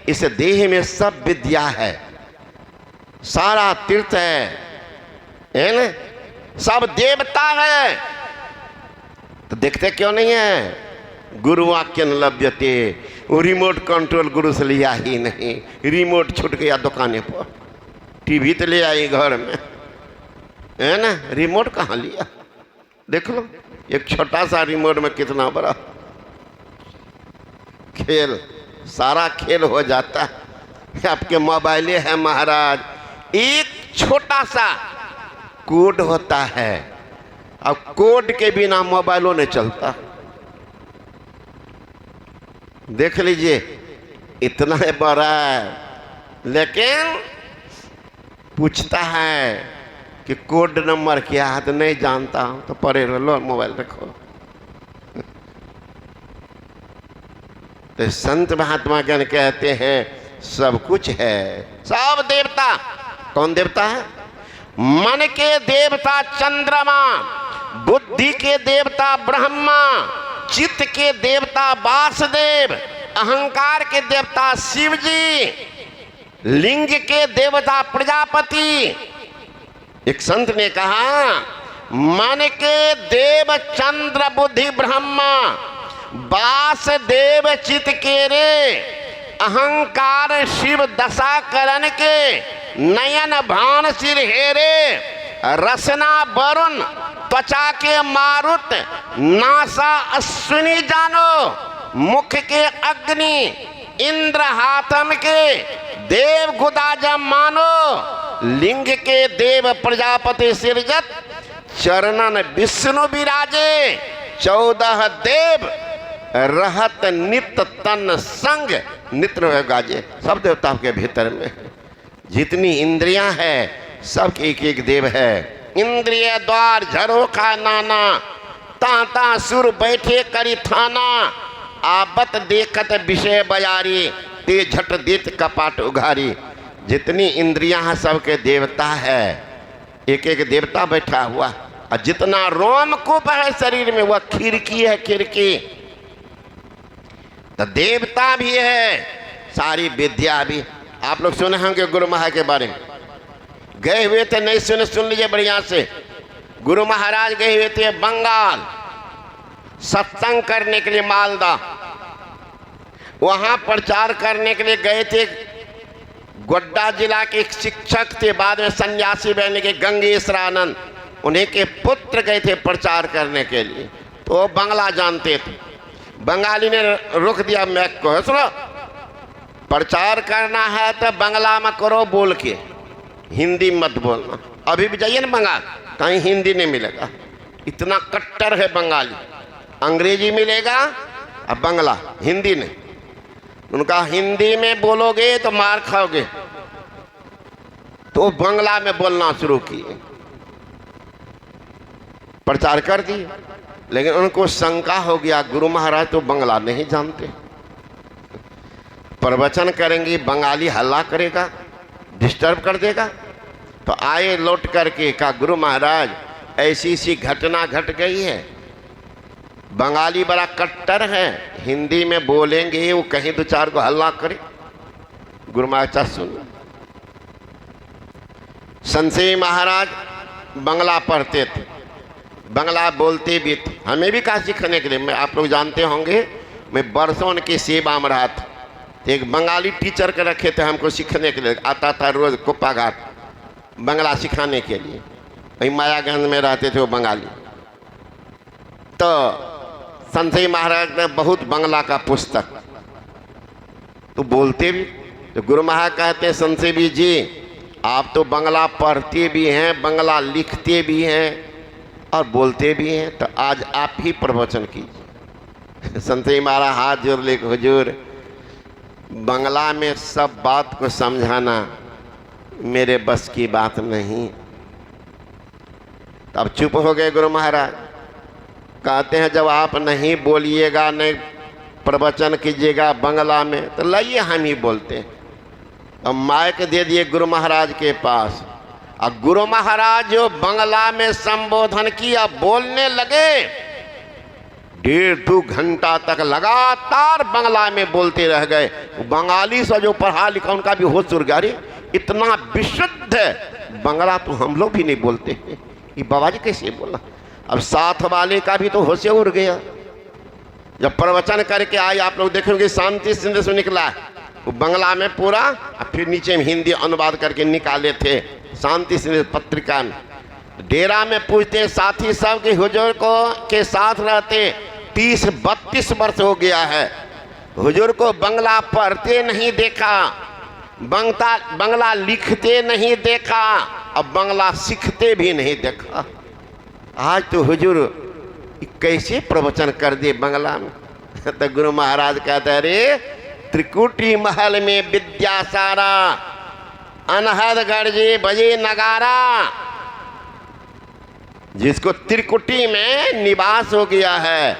इस देह में सब विद्या है, सारा तीर्थ है ना, सब देवता है, तो देखते क्यों नहीं है? गुरुवाक्येन लभ्यते। वो रिमोट कंट्रोल गुरु से लिया ही नहीं, रिमोट छूट गया दुकाने पर, टीवी तो ले आई घर में, है ना, रिमोट कहाँ लिया? देख लो, एक छोटा सा रिमोट में कितना बड़ा खेल, सारा खेल हो जाता है। आपके मोबाइले है महाराज, एक छोटा सा कोड होता है, अब कोड के बिना मोबाइलों नहीं चलता। देख लीजिए, इतना बड़ा है, लेकिन पूछता है कि कोड नंबर क्या है, तो नहीं जानता हूं, तो परे लो मोबाइल रखो। तो संत महात्मा गण कहते हैं सब कुछ है, सब देवता। कौन देवता है? मन के देवता चंद्रमा, बुद्धि के देवता ब्रह्मा, चित्त के देवता वासुदेव, अहंकार के देवता शिव जी, लिंग के देवता प्रजापति। एक संत ने कहा मन के देव चंद्र बुद्धि ब्रह्मा, वासुदेव चित्त के रे, अहंकार शिव दशा करण के, नयन भान सिर हेरे, रसना वरुण त्वचा के मारुत, नासा अश्विनी जानो, मुख के अग्नि, इंद्र हाथम के, देव गुदाजम मानो, लिंग के देव प्रजापति सिरजत, चरणन विष्णु विराजे, 14 देव रहत नित तन संग, नित्य गाजे। सब देवताओं के भीतर में जितनी इंद्रियां हैं सब एक एक देव है। इंद्रिय द्वार झरोखा नाना, तांता सुर बैठे करी थाना, आबत देखत विषय बजारी, ते झट देत कपाट उघारी। जितनी इंद्रियां हैं सबके देवता है, एक एक देवता बैठा हुआ। और जितना रोमकूप है शरीर में वह खिड़की है, खिड़की। तो देवता भी है, सारी विद्या भी। आप लोग सुने होंगे गुरु महाराज के बारे में, गए हुए थे, नहीं सुने सुन लीजिए बढ़िया से। गुरु महाराज गए हुए थे बंगाल सत्संग करने के लिए, मालदा। वहां प्रचार करने के लिए गए थे। गोड्डा जिला के एक शिक्षक थे, बाद में सन्यासी बहने के गंगेश्वरानंद, उन्हीं के पुत्र गए थे प्रचार करने के लिए। तो वो बंगला जानते थे। बंगाली ने रोक दिया मैक को, सुनो प्रचार करना है तो बंगला में करो बोल के, हिंदी मत बोलना। अभी भी जाइए ना बंगाल, कहीं हिंदी नहीं मिलेगा, इतना कट्टर है बंगाली। अंग्रेजी मिलेगा और बंगला, हिंदी नहीं। उनका हिंदी में बोलोगे तो मार खाओगे, तो बंगला में बोलना शुरू किए, प्रचार कर दिए। लेकिन उनको शंका हो गया गुरु महाराज तो बंगला नहीं जानते, प्रवचन करेंगे बंगाली हल्ला करेगा, डिस्टर्ब कर देगा। तो आए लौट करके कहा गुरु महाराज ऐसी ऐसी घटना घट गई है, बंगाली बड़ा कट्टर है, हिंदी में बोलेंगे वो कहीं दो चार को हल्ला करे। गुरु महाराज सुन, संशय महाराज बंगला पढ़ते थे, बंगला बोलते भी थे। हमें भी कहा सीखने के लिए, मैं आप लोग जानते होंगे मैं बरसों उनकी सेवा में रहा था। एक बंगाली टीचर के रखे थे हमको सीखने के लिए, आता था रोज कुप्पा घाट बंगला सिखाने के लिए। वहीं मायागंज में रहते थे वो बंगाली। तो संशय महाराज ने बहुत बंगला का पुस्तक तो बोलते भी। तो गुरु महाराज कहते हैं संशय जी आप तो बंगला पढ़ते भी हैं, बंगला लिखते भी हैं और बोलते भी हैं, तो आज आप ही प्रवचन कीजिए। संशय महाराज हाथ जोड़ ले, हुजूर बंगला में सब बात को समझाना मेरे बस की बात नहीं। तब चुप हो गए गुरु महाराज। कहते हैं जब आप नहीं बोलिएगा, नहीं प्रवचन कीजिएगा बंगला में, तो लाइए हम ही बोलते हैं। अब माइक दे दिए गुरु महाराज के पास, और गुरु महाराज जो बंगला में संबोधन किया, बोलने लगे। 1.5-2 घंटा तक लगातार बंगला में बोलते रह गए। बंगाली से जो पढ़ा लिखा उनका भी होश उड़ गया, अरे इतना विशुद्ध बंगला तो हम लोग भी नहीं बोलते हैं, ये बाबा जी कैसे बोला। अब साथ वाले का भी तो होश उड़ गया। जब प्रवचन करके आए, आप लोग देखेंगे शांति सिंह से निकला वो बंगला में पूरा, और फिर नीचे में हिंदी अनुवाद करके निकाले थे शांति सिंह पत्रिका में। डेरा में पूछते साथी सब के हुजूर को के साथ रहते 30-32 वर्ष हो गया है, हुजूर को बंगला पढ़ते नहीं देखा, बंगला लिखते नहीं देखा, अब बंगला सीखते भी नहीं देखा। आज तो हुजूर कैसे प्रवचन कर दिए बंगला में। तो गुरु महाराज कहते रे त्रिकुटी महल में विद्या सारा, अनहद गरजे बजे नगारा। जिसको त्रिकुटी में निवास हो गया है,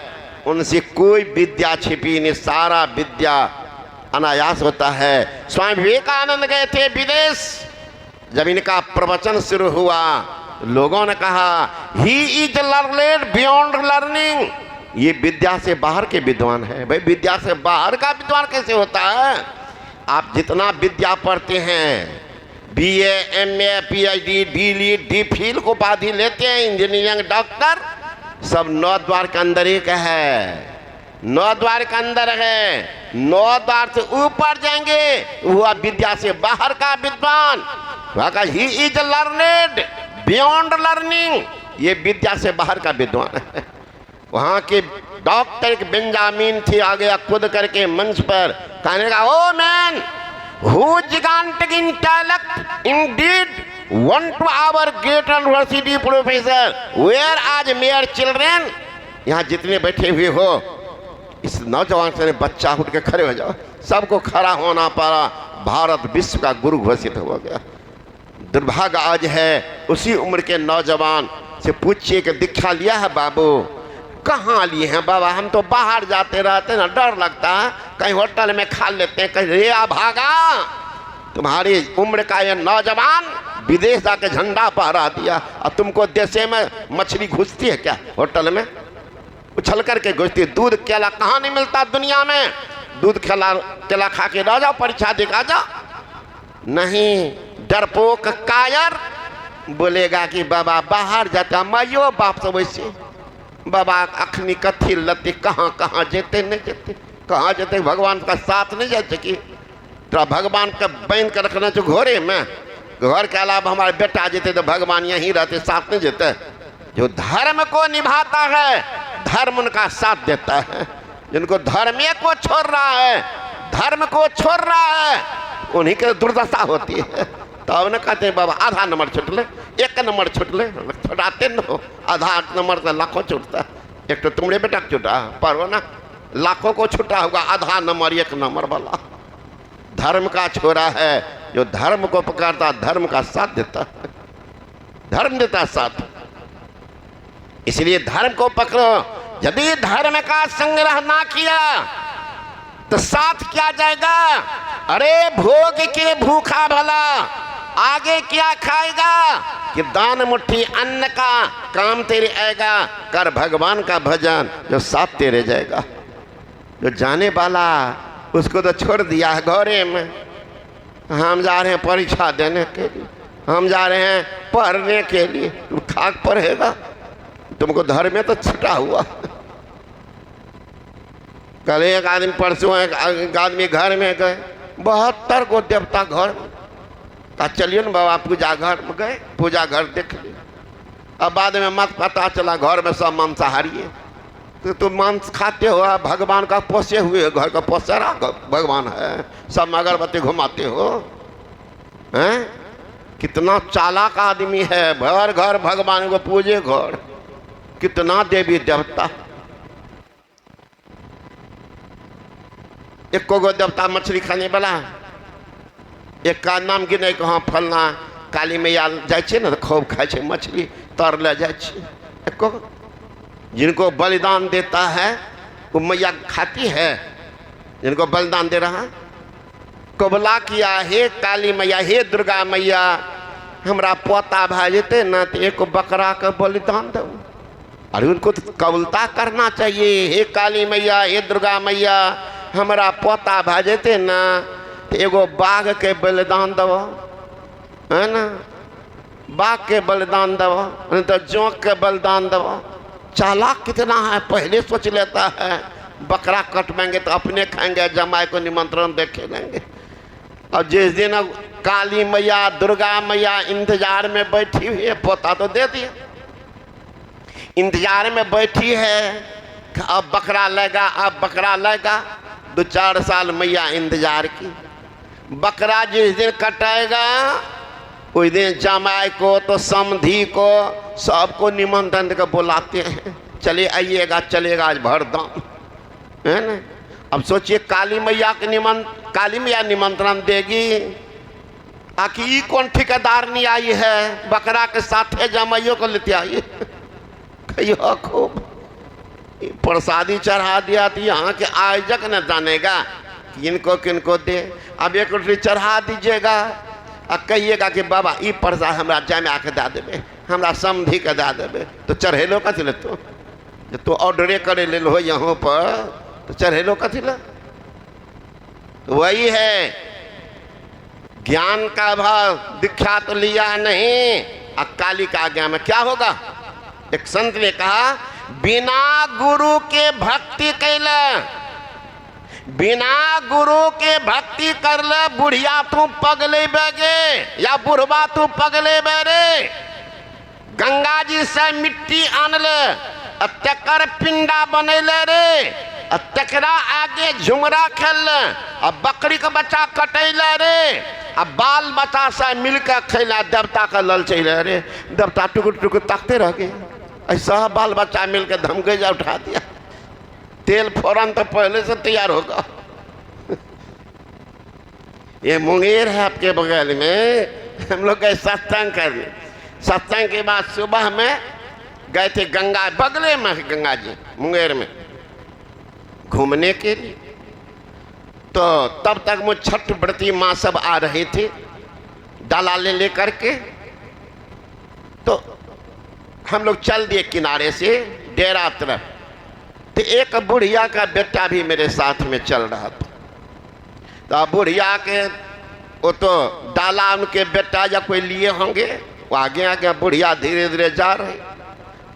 उनसे कोई विद्या छिपी नहीं, सारा विद्या अनायास होता है। स्वामी विवेकानंद गए थे विदेश, जब इनका प्रवचन शुरू हुआ लोगों ने कहा he is learned beyond learning, ये विद्या से बाहर के विद्वान है। भाई विद्या से बाहर का विद्वान कैसे होता है? आप जितना विद्या पढ़ते हैं, BA, MA, PhD, D.Litt, D.Phil को उपाधि लेते हैं, इंजीनियरिंग, डॉक्टर, सब 9 द्वार के अंदर एक है, 9 द्वार के अंदर है। 9 द्वार से ऊपर जाएंगे वह विद्या से बाहर का विद्वान। He is learned beyond learning, ये विद्या से बाहर का विद्वान है। वहाँ के डॉक्टर एक बेंजामिन थे, आ गया कूद करके मंच पर, कहने लगा oh man who gigantic intellect indeed want to our great university professor where are mere children। यहाँ जितने बैठे हुए हो, इस नौजवान से बच्चा उठ के खड़े हो जाओ। सबको खड़ा होना पड़ा, भारत विश्व का गुरु घोषित हो गया। दुर्भाग्य आज है उसी उम्र के नौजवान से पूछिए कि दीक्षा लिया है बाबू? कहाँ लिए हैं बाबा? हम तो बाहर जाते रहते ना, डर लगता है, कहीं होटल में खा लेते हैं, कहीं रे आ भागा। तुम्हारी उम्र का ये नौजवान विदेश जाके झंडा फहरा दिया, और तुमको देशे में मछली घुसती है क्या? होटल में उछल करके घुसती। दूध केला कहाँ नहीं मिलता दुनिया में? दूध केला खा के रह जाओ, परीक्षा दिखा जाओ। नहीं, डरपोक कायर बोलेगा कि बाबा बाहर जाता, माइयो बाप से वैसे बाबा अखनी कथी लती, कहाँ कहाँ जेते नहीं जेते, कहाँ जेते? भगवान का साथ नहीं जा सकी तो भगवान का बांध कर रखना चाहिए घोड़े में। घर के अलावा हमारे बेटा जेते तो भगवान यहीं रहते, साथ नहीं जेते। जो धर्म को निभाता है धर्म उनका साथ देता है। जिनको धर्म को छोड़ रहा है, धर्म को छोड़ रहा है, उन्हीं की दुर्दशा होती है। तो उन्हें कहते हैं बाबा आधा नंबर छूट ले, 1 नंबर छूट ले, छुटाते न हो। आधा नंबर तो लाखों छूटता है, एक तो तुम्हारे बेटा छूटा पर हो ना, लाखों को छूटा होगा, आधा नंबर 1 नंबर वाला। धर्म का छोरा है, जो धर्म को पकड़ता धर्म का साथ देता है, धर्म देता साथ। इसलिए धर्म को पकड़ो। यदि धर्म का संग्रह ना किया तो साथ क्या जाएगा? अरे भोग के भूखा भला आगे क्या खाएगा? कि दान मुट्ठी अन्न का काम तेरे आएगा, कर भगवान का भजन जो साथ तेरे जाएगा। जो जाने वाला उसको तो छोड़ दिया है घोड़े में। हम जा रहे हैं परीक्षा देने के लिए, हम जा रहे हैं पढ़ने के लिए, तुम खाक पढ़ेगा? तुमको धर्म में तो छुटा हुआ। कल एक आदमी, परसों एक आदमी घर में गए, 72 को देवता घर में, कहा चलिए ना बाबा पूजा घर में गए, पूजा घर देख लिया। अब बाद में मत पता चला घर में सब मांसाहारी है। तो तुम मांस खाते हो, भगवान का पोसे हुए घर का पोसरा भगवान है, सब अगरबत्ती घुमाते हो हैं? कितना चालाक आदमी है, घर घर भगवान को पूजे घर, कितना देवी देवता। एक को देवता मछली खाने वाला, एक का नाम गिने कहाँ फलना काली मैया जाए ना तो खूब खाए मछली तर ले जाए। जिनको बलिदान देता है वो मैया खाती है, जिनको बलिदान दे रहा कबला किया, हे काली मैया, हे दुर्गा मैया, हमरा पोता भा जेते ना तो एक बकरा का बलिदान दो। अरे उनको तो कबूलता करना चाहिए, हे काली मैया, हे दुर्गा मैया, हमारा पोता भा जेते ना तो एगो बाघ के बलिदान दो, है ना? बाघ के बलिदान दो, नहीं तो जोंक के बलिदान दो। चालाक कितना है, पहले सोच लेता है बकरा कटवाएंगे तो अपने खाएंगे, जमाई को निमंत्रण दे खेलेंगे। और जिस दिन काली मैया दुर्गा मैया इंतजार में बैठी हुई है, पोता तो दे दिया, इंतजार में बैठी है अब बकरा लेगा, अब बकरा लेगा। 2-4 साल मैया इंतजार की। बकरा जिस दिन कटेगा उस दिन जमाई को तो समधी को सबको निमंत्रण देकर बुलाते हैं, चले आइएगा, चलेगा आज भरदम, है ना? अब सोचिए काली मैया के काली मैया निमंत्रण देगी, आखिर कौन ठेकेदार नहीं आई है, बकरा के साथ जमाइयों को लेते आइए, खूब प्रसादी चढ़ा दिया तो यहाँ के आयोजक न जानेगा किनको किनको दे। अब एक रोटी चढ़ा दीजिएगा और कहिएगा कि बाबा ये प्रसाद हमरा जमा के दे देवे, हमरा समधी के दे देवे, तो चढ़ेलो कथी ले? तो ऑर्डरे करे ले हो यहाँ पर, तो चढ़ेलो कथी ले? तो वही है ज्ञान का भाव। दीक्षा तो लिया नहीं, अकाली का आज्ञा में क्या होगा? एक संत ने कहा बिना गुरु के भक्ति कैले, बिना गुरु के भक्ति कर ले बुढ़िया तू पगले बेगे या बुढ़वा तू पगले बेरे। गंगा जी से मिट्टी आन ले, तकर पिंडा बनेले रे, तकरा आगे झुमरा खेल, अब बकरी का बच्चा कटेले रे, अब बाल बच्चा से मिलकर खेला, देवता का लल चले रे। देवता टुकुर टुकुर ताकते रह गए, ऐसा बाल बच्चा मिलकर धमके जा उठा दिया। तेल फौरन तो पहले से तैयार होगा। ये मुंगेर है आपके बगल में, हम लोग गए सत्संग करने। सत्संग के बाद सुबह में गए थे गंगा, बगले में गंगा जी मुंगेर में घूमने के लिए। तो तब तक मुझ छठ व्रती माँ सब आ रहे थे डाला ले करके। तो हम लोग चल दिए किनारे से डेरा तरफ। तो एक बुढ़िया का बेटा भी मेरे साथ में चल रहा था। तो बुढ़िया के वो तो डाला उनके बेटा या कोई लिए होंगे, वो आगे आगे बुढ़िया धीरे धीरे जा रहे।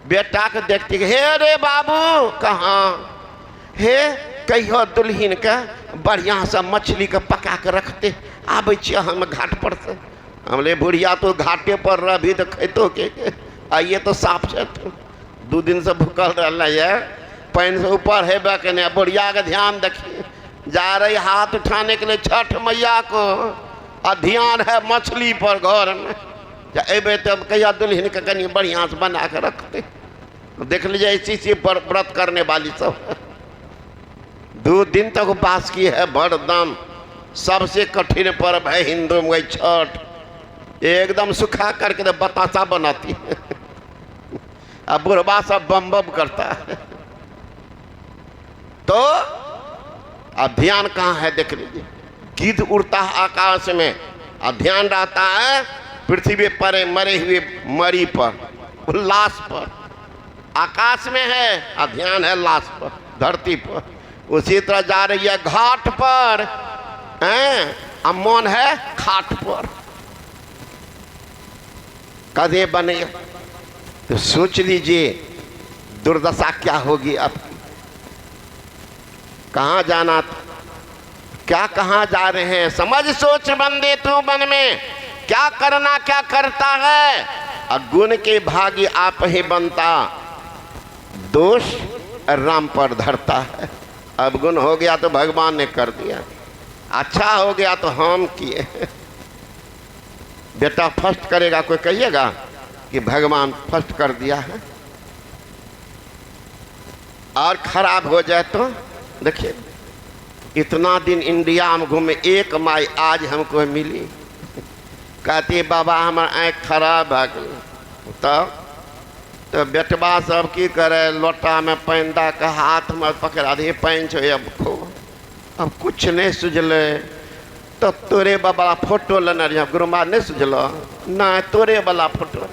बेटा के देखते हे रे बाबू कहाँ हे, कहियो दुल्हन के बढ़िया से मछली के पका के रखते आबे हम घाट पर से। हमले बुढ़िया तो घाटे पर रही तो खेतो के आइए तो साफ है, 2 दिन से भूखल रहा है, पैन से ऊपर है बकने। बुढ़िया के ध्यान देखिए, जा रही हाथ उठाने के लिए छठ मैया को, और ध्यान है मछली पर घर में। अबे तब कहिया दुल्हन के कहीं बढ़िया से बना के रखते। देख लीजिए इसी व्रत करने वाली सब 2 दिन तक उपास की है। बरदम सबसे कठिन पर्व है हिंदू में छठ, एकदम सुखा करके तो बतासा बनाती है। अब बुढ़वा सब बम बम करता है। तो अब ध्यान कहाँ है देख लीजिए, गिद्ध उड़ता है आकाश में, अब ध्यान रहता है पृथ्वी पर मरे हुए मरी पर, लाश पर। आकाश में है और ध्यान है लाश पर, धरती पर। उसी तरह जा रही है घाट पर, अब मन है खाट पर। कदे बने तो सोच लीजिए दुर्दशा क्या होगी आपकी। कहाँ जाना था, क्या कहाँ जा रहे हैं, समझ सोच बंदे तू मन में क्या करना क्या करता है। और गुण के भागी आप ही बनता, दोष राम पर धरता है। अब गुण हो गया तो भगवान ने कर दिया, अच्छा हो गया तो हम किए। बेटा फर्स्ट करेगा कोई कहिएगा कि भगवान फर्स्ट कर दिया है, और खराब हो जाए तो देखिए इतना दिन इंडिया में घूमे, एक माई आज हमको मिली, कहती बाबा हमारा आँख खराब है गई। तो बेटवा सब की करे, लोटा में पानी दा के हाथ में पकड़ा दे, पानी छो अब कुछ नहीं सुझले। तो तोरे वाला फोटो लेना रही गुरुमा नहीं सुझलो ना, तोरे वाला फोटो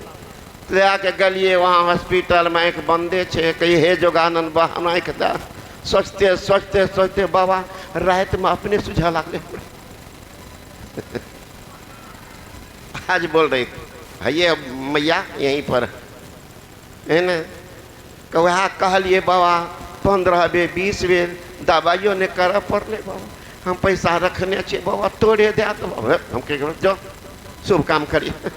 ले आके गलिए वहाँ हॉस्पिटल में एक बंदे छे, कही हे जोगानंद बा हम आँख दा। सोचते सोचते सोचते बाबा रात में अपने सुझा लगले। आज बोल रही भैया मैया यहीं पर है ना, कहा कहलिए बाबा 15 बेर 20 बेर दवाइयों ने कर पड़े बाबा, हम पैसा रखने चाहिए बाबा, तोड़े दे तो हम कह जाओ शुभ काम करिए।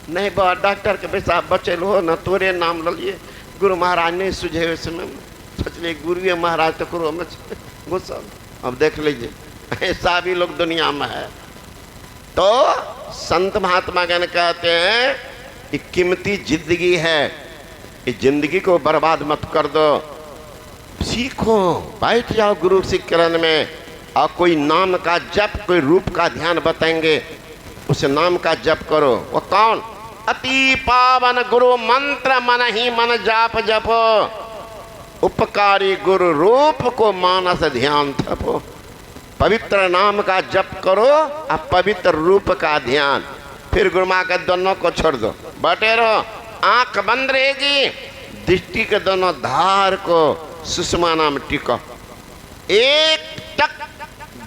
नहीं बाबा डॉक्टर के पैसा बचल हो ना, तोरे नाम लिए। गुरु महाराज नहीं सुझे हुए समय में, सोच लिए गुरु महाराज तो करो में गुस्सा। अब देख लीजिए ऐसा भी लोग दुनिया में है। तो संत महात्मा गण कहते हैं कि कीमती जिंदगी है, इस जिंदगी को बर्बाद मत कर दो, सीखो, बैठ जाओ गुरु शिक्षण में, और कोई नाम का जप, कोई रूप का ध्यान बताएंगे, उस नाम का जप करो। वो कौन? अति पावन गुरु मंत्र मन ही मन जाप जपो, उपकारी गुरु रूप को मानस ध्यान थपो। पवित्र नाम का जप करो और पवित्र रूप का ध्यान, फिर गुरु माँ के दोनों को छोड़ दो, बैठे रहो, आंख बंद रहेगी, दृष्टि के दोनों धार को सुषमा नाम टिको, एक टक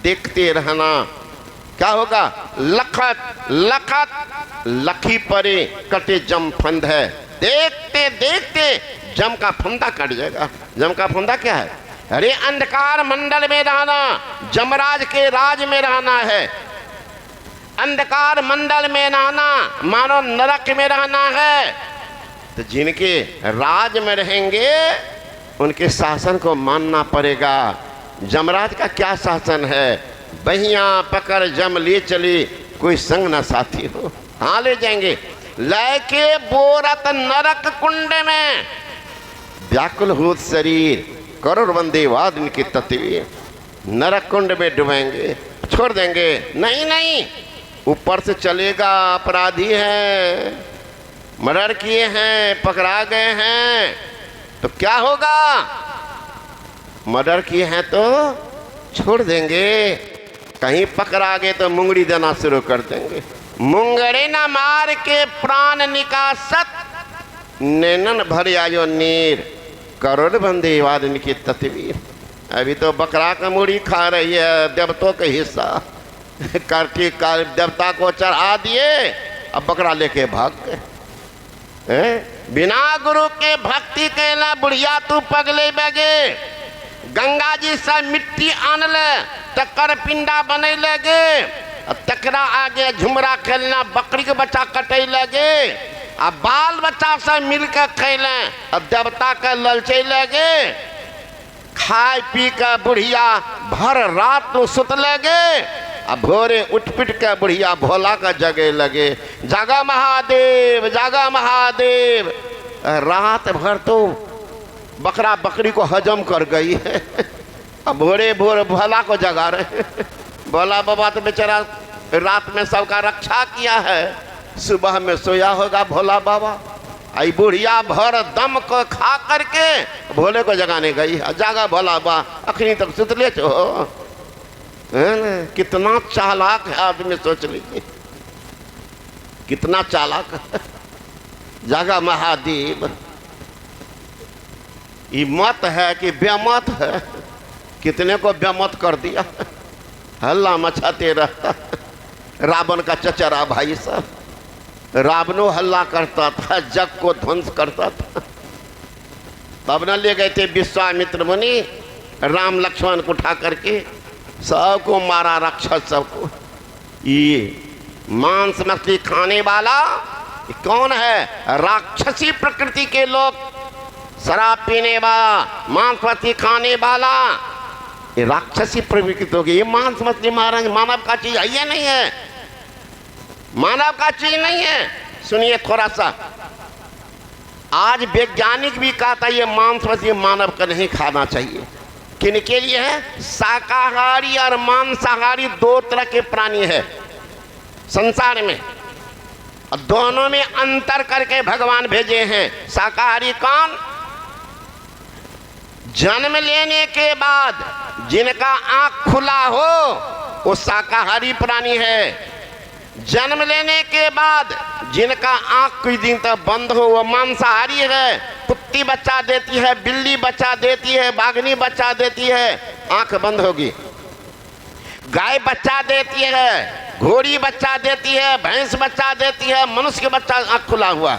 देखते रहना। क्या होगा? लखत लखत लखी परे कटे जम फंद है, देखते देखते जम का फंदा कट जाएगा। जम का फंदा क्या है? अरे अंधकार मंडल में रहना, जमराज के राज में रहना है। अंधकार मंडल में रहना मानो नरक में रहना है। तो जिनके राज में रहेंगे उनके शासन को मानना पड़ेगा। जमराज का क्या शासन है? बहिया पकड़ जम ले चली, कोई संग न साथी हो। हाँ ले जाएंगे, लैके बोरत नरक कुंड में, व्याकुल होत शरीर करोड़ वंदे वाद इनकी तत्वी, नरक कुंड में डुबेंगे, छोड़ देंगे। नहीं नहीं, ऊपर से चलेगा, अपराधी है, मर्डर किए हैं, पकड़ा गए हैं, तो क्या होगा? मर्डर किए हैं तो छोड़ देंगे, कहीं पकड़ा गए तो मुंगड़ी देना शुरू कर देंगे। मुंगड़े न मार के प्राण निकासत, नैनन भर आयो नीर, करोड़ बंदे वाद इनकी तस्वीर। अभी तो बकरा का मुड़ी खा रही है, देवतों का हिस्सा करके देवता को चढ़ा दिए, अब बकरा लेके भाग गए। बिना गुरु के भक्ति कहना बुढ़िया तू पगले बगे, गंगा जी से मिट्टी आन ले तकर पिंडा बने लगे, तकरा आगे झुमरा खेलना, बकरी के बच्चा कटे लगे, अब बाल बच्चा से मिलकर खेले, अब देवता के ललचे लगे, खाए पी कर बुढ़िया भर रात तो सुत लगे, अब भोरे उठ पिट के बुढ़िया भोला का जगे लगे, जागा महादेव जागा महादेव। रात भर तो बकरा बकरी को हजम कर गई है, अब भोरे भोर भोला को जगा रहे। भोला बाबा तो बेचारा रात में सबका रक्षा किया है, सुबह में सोया होगा भोला बाबा। आई बुढ़िया भर दम को खा करके भोले को जगाने गई, जागा भोला बाबा, अखनी तक सुतले छो। कितना चालाक है आदमी, सोच लीजिए कितना चालाक है। जागा महादेव, ये मत है कि बेमत है, कितने को बेमत कर दिया, हल्ला मचाते रहता। रावण का चचरा भाई साहब, रावणों हल्ला करता था, जग को ध्वंस करता था। तब न ले गए थे विश्वामित्र मुनि, राम लक्ष्मण को उठा करके सबको मारा, राक्षस सबको। ये मांस मछली खाने वाला कौन है? राक्षसी प्रकृति के लोग, शराब पीने वाला, मांस मछली खाने वाला, ये राक्षसी प्रवृत्ति होगी। ये मांस मछली मारेंगे, मानव का चीज है या नहीं है? मानव का चीज नहीं है। सुनिए थोड़ा सा, आज वैज्ञानिक भी कहता है ये मांस मछली मानव का नहीं खाना चाहिए। किन के लिए है? शाकाहारी और मांसाहारी दो तरह के प्राणी है संसार में, और दोनों में अंतर करके भगवान भेजे हैं। शाकाहारी कौन? जन्म लेने के बाद जिनका आंख खुला हो वो शाकाहारी प्राणी है। जन्म लेने के बाद जिनका आंख कुछ दिन तक बंद हो वो मांसाहारी है। कुत्ती बच्चा देती है, बिल्ली बच्चा देती है, बाघनी बच्चा देती है, आंख बंद होगी। गाय बच्चा देती है, घोड़ी बच्चा देती है, भैंस बच्चा देती है, मनुष्य के बच्चा आंख खुला हुआ।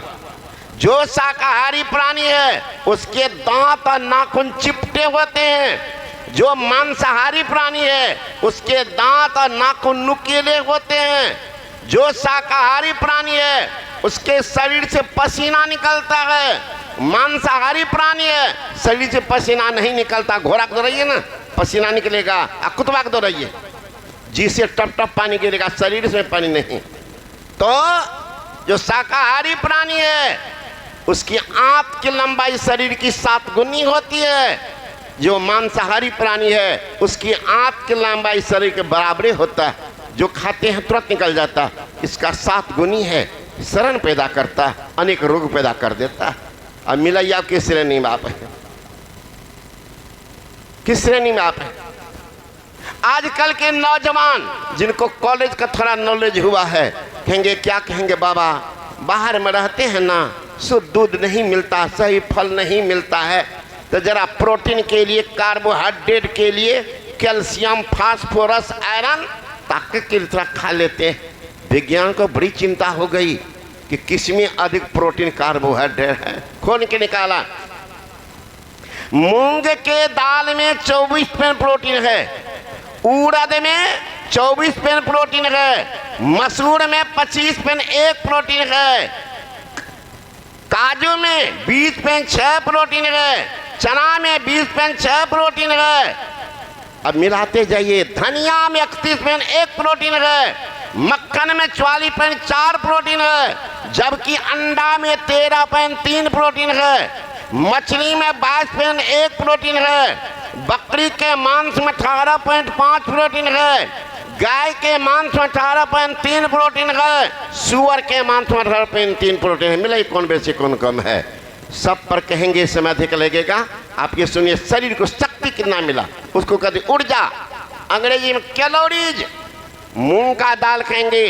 जो शाकाहारी प्राणी है उसके दांत और नाखून चिपटे होते हैं। जो मांसाहारी प्राणी है उसके दांत और नाखून नुकीले होते हैं। जो शाकाहारी प्राणी है उसके शरीर से पसीना निकलता है। मांसाहारी प्राणी है शरीर से पसीना नहीं निकलता। घोड़ा को दौड़ाइए ना, पसीना निकलेगा, कुत्ता को दौड़ाइए, जिससे टप टप पानी गिरेगा, शरीर से पानी नहीं। तो जो शाकाहारी प्राणी है उसकी आंत की लंबाई शरीर की 7 गुनी होती है। जो मांसाहारी प्राणी है उसकी आंत की लंबाई शरीर के बराबरी होता है। जो खाते हैं तुरंत निकल जाता है, इसका 7 गुनी है। शरण पैदा करता, अनेक रोग पैदा कर देता। अब मिलाइए आप किस श्रेणी में आप है, किस श्रेणी में आप है? आजकल के नौजवान जिनको कॉलेज का थोड़ा नॉलेज हुआ है कहेंगे, क्या कहेंगे, बाबा बाहर में रहते हैं ना, शुद्ध दूध नहीं मिलता, सही फल नहीं मिलता है, तो जरा प्रोटीन के लिए, कार्बोहाइड्रेट के लिए कैल्शियम, फास्फोरस, आयरन ताकत के लिए थोड़ा खा लेते हैं। विज्ञान को बड़ी चिंता हो गई कि किसमें अधिक प्रोटीन कार्बोहाइड्रेट है, खोल के निकाला। मूंग के दाल में 24% प्रोटीन है, उड़द में 24% प्रोटीन है, मसूर में 25% प्रोटीन है, काजू में 20.6 प्रोटीन है, चना में 20.6 प्रोटीन है। अब मिलाते जाइए, धनिया में 31.1 प्रोटीन है, मक्खन में 44.4 प्रोटीन है, जबकि अंडा में 13.3 प्रोटीन है, मछली में 22.1 प्रोटीन है, बकरी के मांस में 18.5 प्रोटीन है, गाय के मांस में 18.3 प्रोटीन है, सुअर के मांस में 18.3 प्रोटीन है। मिला कौन बेसी कौन कम है? सब पर कहेंगे समय अधिक लगेगा। आप ये सुनिए, शरीर को शक्ति कितना मिला, उसको कहते ऊर्जा, अंग्रेजी में कैलोरीज। मूंग का दाल खाएंगे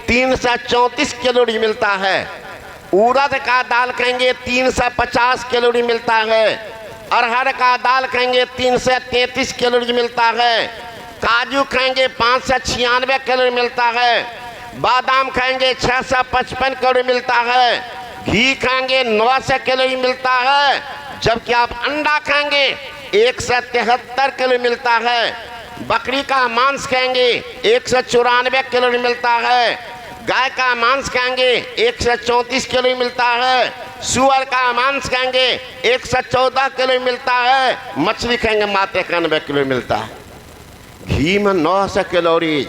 334 कैलोरी मिलता है, उड़द का दाल खाएंगे 350 कैलोरी मिलता है, अरहर का दाल खाएंगे 333 कैलोरी मिलता है, काजू खाएंगे 596 कैलोरी मिलता है, बादाम खाएंगे 655 कैलोरी मिलता है, घी खाएंगे 900 कैलोरी मिलता है, जबकि आप अंडा खाएंगे 173 कैलोरी मिलता है, बकरी का मांस खाएंगे 194 कैलोरी मिलता है, गाय का मांस खाएंगे 134 कैलोरी मिलता है, सुअर का मांस खाएंगे 114 कैलोरी मिलता है, मछली खाएंगे मात्र 91 कैलोरी मिलता है। घी में 900 कैलोरी,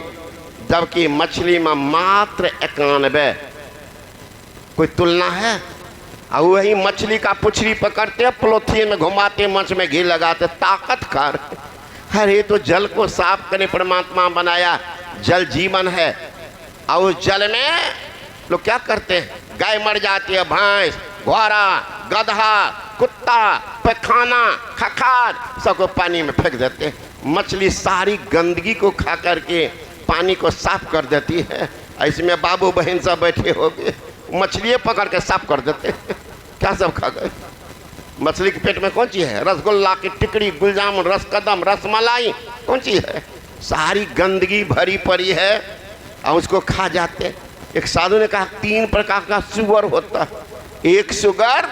जबकि मछली में मात्र 91। कोई तुलना है? और वही मछली का पुछड़ी पकड़ते, पॉलीथीन में घुमाते, मंच में घी लगाते, ताकत कर। अरे तो जल को साफ करने परमात्मा बनाया, जल जीवन है। और उस जल में लोग क्या करते हैं, गाय मर जाती है, भैंस, घोड़ा, गधा, कुत्ता, पैखाना, खखार सबको पानी में फेंक देते हैं। मछली सारी गंदगी को खा करके पानी को साफ कर देती है। इसमें बाबू बहन सब बैठे होंगे, मछलियाँ पकड़ के साफ कर देते हैं। क्या सब खा गए? मछली के पेट में कौन चीज़ है? रसगुल्ला की टिकड़ी, गुलजामुन, रसकदम, रसमलाई, कौन चीज़ है? सारी गंदगी भरी पड़ी है और उसको खा जाते। एक साधु ने कहा 3 प्रकार का सुअर होता है। एक सुअर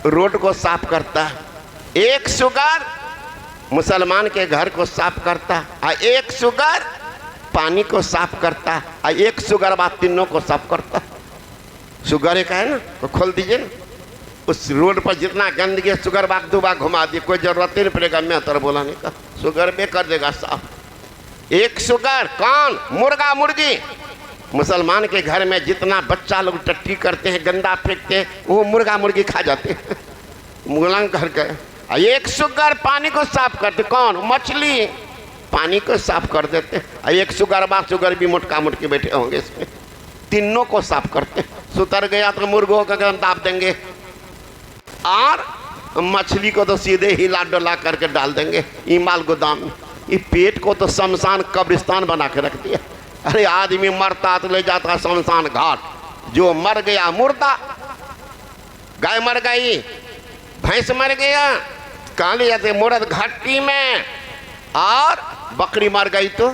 रोड को साफ करता है, एक सुअर मुसलमान के घर को साफ करता, और एक सुअर पानी को साफ करता, और एक सुअर बात तीनों को साफ करता। सुअर एक है ना, तो खोल दीजिए ना, उस रोड पर जितना गंदगी सुअर बाग 2 बार घुमा दिए, कोई जरूरत ही नहीं पड़ेगा मैं तर बोलाने का, सुअर में कर देगा साफ। एक सुअर कौन? मुर्गा मुर्गी। मुसलमान के घर में जितना बच्चा लोग टट्टी करते हैं, गंदा फेंकते हैं, वो मुर्गा मुर्गी खा जाते हैं मुगलान घर का। एक सुअर पानी को साफ करते, कौन? मछली पानी को साफ कर देते। एक सुअर बात सुअर भी मुटका मुटकी बैठे होंगे इसमें, तीनों को साफ करते। सुतर गया तो मुर्गों का गम दाब देंगे, और मछली को तो सीधे हिला डोला करके डाल देंगे इमाल गोदाम में। ये पेट को तो शमशान कब्रिस्तान बना के रख दिया। अरे आदमी मरता तो ले जाता शमशान घाट, जो मर गया मुर्दा। गाय मर गई, भैंस मर गया, कहाँ ले जाते? मुर्द घाटी में। और बकरी मर गई तो,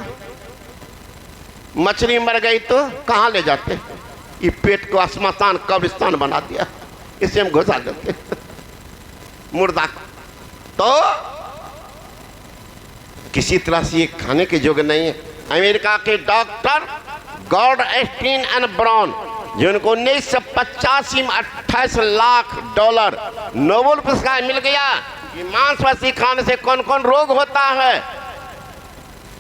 मछली मर गई तो कहाँ ले जाते? ये पेट को शमशान कब्रिस्तान बना दिया, इसे हम घुसा देते मुर्दा। तो किसी तरह से ये खाने के योग्य नहीं है। अमेरिका के डॉक्टर गॉडस्टीन एंड ब्राउन, जिनको 1985 में $28 लाख नोबेल पुरस्कार मिल गया कि मांसपेशी खाने से कौन कौन रोग होता है।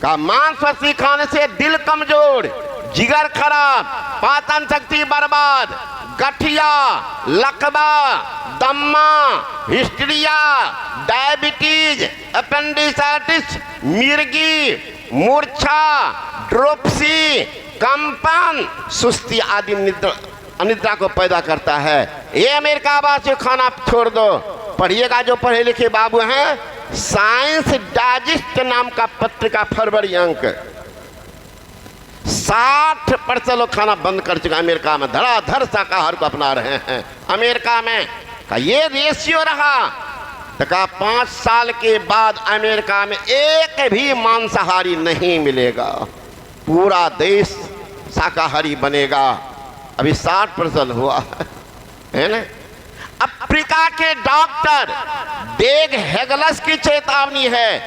का मांसपेशी खाने से दिल कमजोर, जिगर खराब, पाचन शक्ति बर्बाद, गठिया, लकवा, दम्मा, हिस्ट्रिया, डायबिटीज, अपेंडिसाइटिस, मिर्गी, मूर्छा, ड्रोपसी, कंपन, सुस्ती आदि अनिद्रा को पैदा करता है। ये अमेरिका वासियों खाना छोड़ दो, पढ़िएगा जो पढ़े लिखे बाबू हैं, साइंस डाइजेस्ट नाम का पत्रिका फरवरी अंक 60% लोग खाना बंद कर चुका अमेरिका में, धड़ाधड़ शाकाहार को अपना रहे हैं अमेरिका में का ये रेशियो रहा तो कहा 5 साल के बाद अमेरिका में एक भी मांसाहारी नहीं मिलेगा, पूरा देश शाकाहारी बनेगा। अभी 60% हुआ है ना। अफ्रीका के डॉक्टर डेग हेगलस की चेतावनी है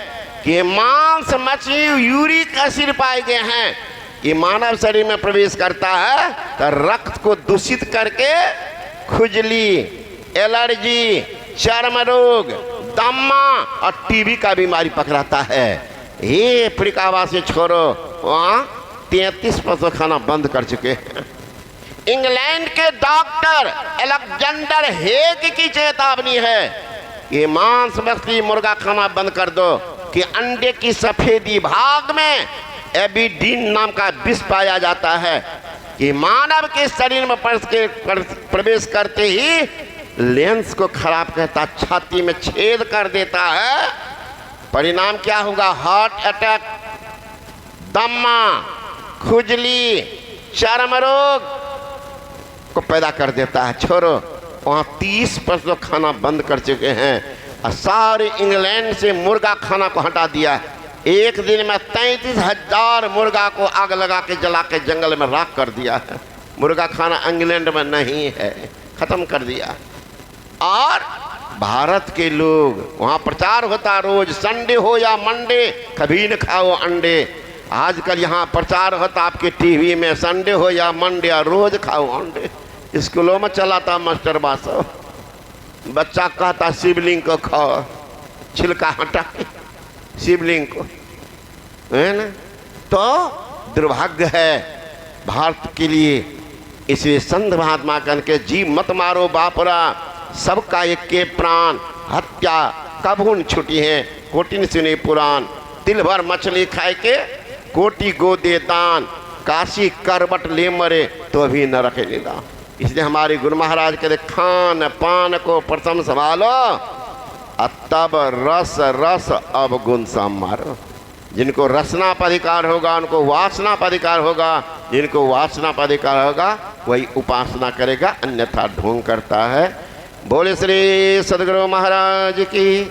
कि मांस मछली यूरिक एसिड पाए गए हैं कि मानव शरीर में प्रवेश करता है तो रक्त को दूषित करके खुजली, एलर्जी, चर्म रोग, दमा और टीबी का बीमारी पकड़ाता है। ये अफ्रीका वासी छोड़ो, वहाँ 33% खाना बंद कर चुके हैं। इंग्लैंड के डॉक्टर अलेक्जेंडर हेग की चेतावनी है कि मांस मछली मुर्गा खाना बंद कर दो कि अंडे की सफेदी भाग में एबिडीन नाम का विष पाया जाता है कि मानव के शरीर में प्रवेश करते ही लेंस को खराब करता, छाती में छेद कर देता है। परिणाम क्या होगा? हार्ट अटैक, दमा, खुजली, चर्म रोग को पैदा कर देता है। छोड़ो, वहाँ 30% खाना बंद कर चुके हैं और सारे इंग्लैंड से मुर्गा खाना को हटा दिया। एक दिन में 33,000 मुर्गा को आग लगा के जला के जंगल में राख कर दिया है। मुर्गा खाना इंग्लैंड में नहीं है, खत्म कर दिया। और भारत के लोग, वहाँ प्रचार होता रोज, संडे हो या मंडे कभी न खाओ अंडे। आजकल यहाँ प्रचार होता आपके टीवी में, संडे हो या मंडे रोज खाओ अंडे। स्कूलों में चलाता मास्टर बासो, बच्चा कहता शिवलिंग को खाओ, छिलका हटा शिवलिंग को, है ना। तो दुर्भाग्य है भारत के लिए। इसलिए संत महात्मा कहन के जीव मत मारो बापुरा, सबका एक के प्राण, हत्या कभून छुटी है कोटिन सुने पुराण। तिल भर मछली खाए के कोटि गो दे दान, काशी करबट ले मरे तो भी न रखे निदान। इसलिए हमारे गुरु महाराज कहते खान पान को प्रथम संभालो, तब रस रस अवगुण संभालो। जिनको रसना पर अधिकार होगा उनको वासना पर अधिकार होगा, जिनको वासना पर अधिकार होगा वही उपासना करेगा, अन्यथा ढोंग करता है। बोले श्री सद्गुरु महाराज की।